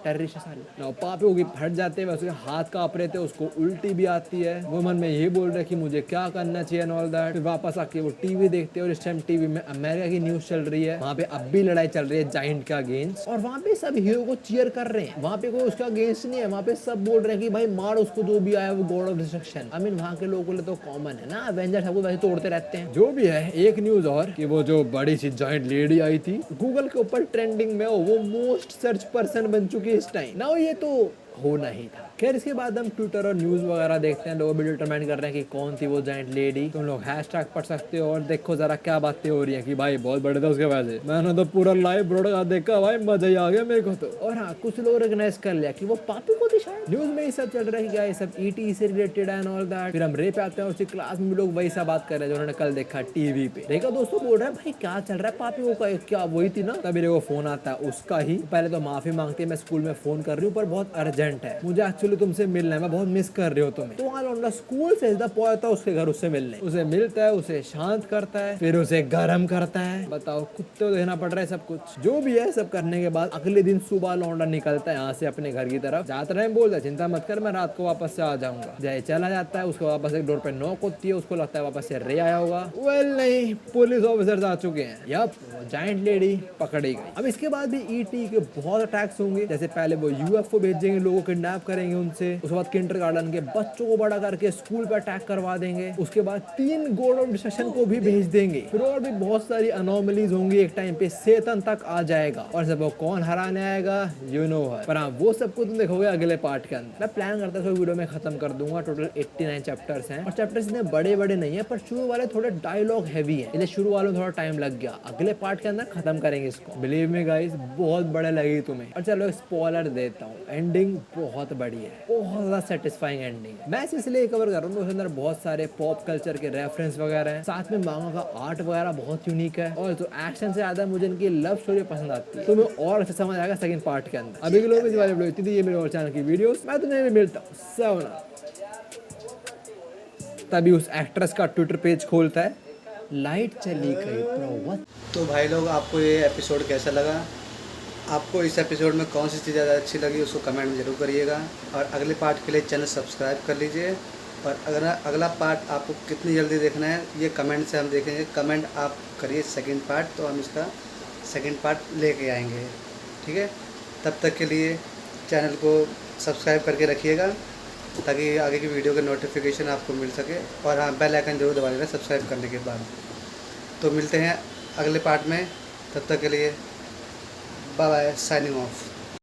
terrorist सारी। नाउ पापी होगी फट जाते हैं, उसके हाथ कांप रहे थे, उसको उल्टी भी आती है। वो मन में ये बोल रहे कि मुझे क्या करना चाहिए एंड ऑल दैट। फिर वापस आके वो टीवी देखते हैं और इस टाइम टीवी में अमेरिका की न्यूज चल रही है। वहाँ पे अब भी लड़ाई चल रही है जाइंट का अगेंस्ट, और वहाँ पे सब हीरो को चीयर कर रहे हैं। वहाँ पे कोई उसका अगेंस्ट नहीं है, वहाँ पे सब बोल रहे हैं कि भाई मार उसको, जो भी आया वो God of destruction. I mean वहाँ के लोगों के लिए तो कॉमन है ना, एवेंजर्स सबको वैसे तोड़ते रहते हैं। जो भी है एक न्यूज और कि वो जो बड़ी सी जाइंट लेडी आई थी गूगल के ऊपर ट्रेंडिंग में, वो मोस्ट सर्च पर्सन बन चुकी है इस टाइम। नाउ ये तो होना ही था। खैर इसके बाद हम ट्विटर और न्यूज वगैरह देखते हैं, लोग भी डिटरमाइन कर रहे हैं कि कौन थी वो जाइंट लेडी। तुम लोग हैशटैग पढ़ सकते हो और देखो जरा क्या बातें हो रही है कि भाई बहुत बड़े थे उसके वजह से। मैंने तो पूरा लाइव ब्रॉडकास्ट देखा भाई, मजा ही आ गया मेरे को तो। और हाँ कुछ लोग रिकॉग्नाइज कर लिया कि वो पापी को थी शायद। न्यूज में ये सब चल रहा है कि ये सब ईटी से रिलेटेड एंड ऑल दैट। फिर हम रे पे आते हैं, उसी क्लास में लोग वही सब बात कर रहे हैं जो उन्होंने कल देखा टीवी पे। रे का दोस्तों बोल रहा है भाई क्या चल रहा है, पापी को क्या वही थी ना। तभी रे को फोन आता है उसका ही। पहले तो माफी मांगती है, मैं स्कूल में फोन कर रही हूँ पर बहुत अर्जेंट है, मुझे एक्चुअली तुमसे मिलना है, मैं बहुत मिस कर रही हूँ तुम्हें। तो वहाँ लौंडा स्कूल से सीधा पहुंचता है उसके घर उससे मिलने। उसे मिलता है, उसे शांत करता है, फिर उसे गर्म करता है। बताओ कुत्ते को देखना पड़ रहा है सब कुछ। जो भी है सब करने के बाद अगले दिन सुबह लौंडा निकलता है यहाँ से अपने घर की तरफ। जाते रहे बोलता है चिंता मत कर, मैं रात को वापस से आ जाऊंगा। जय चला जाता है, उसको वापस एक डोर पे नॉक होती है, उसको लगता है वापस से रे आया होगा। वेल नहीं, पुलिस ऑफिसर्स आ चुके हैं। यप जाइंट लेडी पकड़ी गई। अब इसके बाद भी ईटी के बहुत अटैक्स होंगे। जैसे पहले वो यूएफओ भेजेंगे, लोगों को किडनैप करेंगे उनसे। उसके बाद किंडरगार्टन के बच्चों को बड़ा करके स्कूल पे अटैक करवा देंगे। उसके बाद 3 गॉड ऑफ डिस्ट्रक्शन को भी भेज देंगे। फिर और भी बहुत सारी अनोमलीज होंगी। एक टाइम पे सेतन तक आ जाएगा और सब कौन हराने आएगा यू नो है। पर हाँ वो सब कुछ तुम देखोगे अगले पार्ट के अंदर। मैं प्लान करता हूँ वीडियो में खत्म कर दूंगा। टोटल 89 चैप्टर्स हैं और चैप्टर्स इतने बड़े बड़े नहीं है, पर शुरू वाले थोड़े डायलॉग हैवी है, इसलिए शुरू वालों में थोड़ा टाइम लग गया। अगले पार्ट के अंदर खत्म करेंगे इसको। बिलीव मी गाइस बहुत बड़े लगेगी तुम्हें। और चलो स्पॉइलर देता हूँ, एंडिंग बहुत बड़ी है, बहुत ज्यादा सेटिस्फाइंग एंडिंग। मैं इसलिए कवर कर रहा हूँ, उसके अंदर बहुत सारे पॉप कल्चर के रेफरेंस वगैरह हैं, साथ में मांगा का आर्ट वगैरह बहुत यूनिक है। और तो एक्शन से ज्यादा मुझे इनकी लव स्टोरी पसंद आती है, तुम्हें और अच्छा समझ आएगा सेकंड पार्ट के अंदर। अभी के लोग इस वाले वीडियो थी, ये मेरे और चैनल की वीडियोस। मैं तुम्हें भी मिलता हूँ सवना। तभी उस एक्ट्रेस का ट्विटर पेज खोलता है, लाइट चली गई ब्रो। तो भाई लोग आपको ये एपिसोड कैसा लगा? आपको इस एपिसोड में कौन सी चीज़ ज़्यादा अच्छी लगी उसको कमेंट में ज़रूर करिएगा। और अगले पार्ट के लिए चैनल सब्सक्राइब कर लीजिए और अगर अगला पार्ट आपको कितनी जल्दी देखना है ये कमेंट से हम देखेंगे। कमेंट आप करिए सेकंड पार्ट, तो हम इसका सेकंड पार्ट लेके आएंगे, ठीक है। तब तक के लिए चैनल को सब्सक्राइब करके रखिएगा ताकि आगे की वीडियो का नोटिफिकेशन आपको मिल सके। और हाँ, बेल आइकन जरूर दबा लेना सब्सक्राइब करने के बाद। तो मिलते हैं अगले पार्ट में, तब तक के लिए बाय बाय, साइनिंग ऑफ।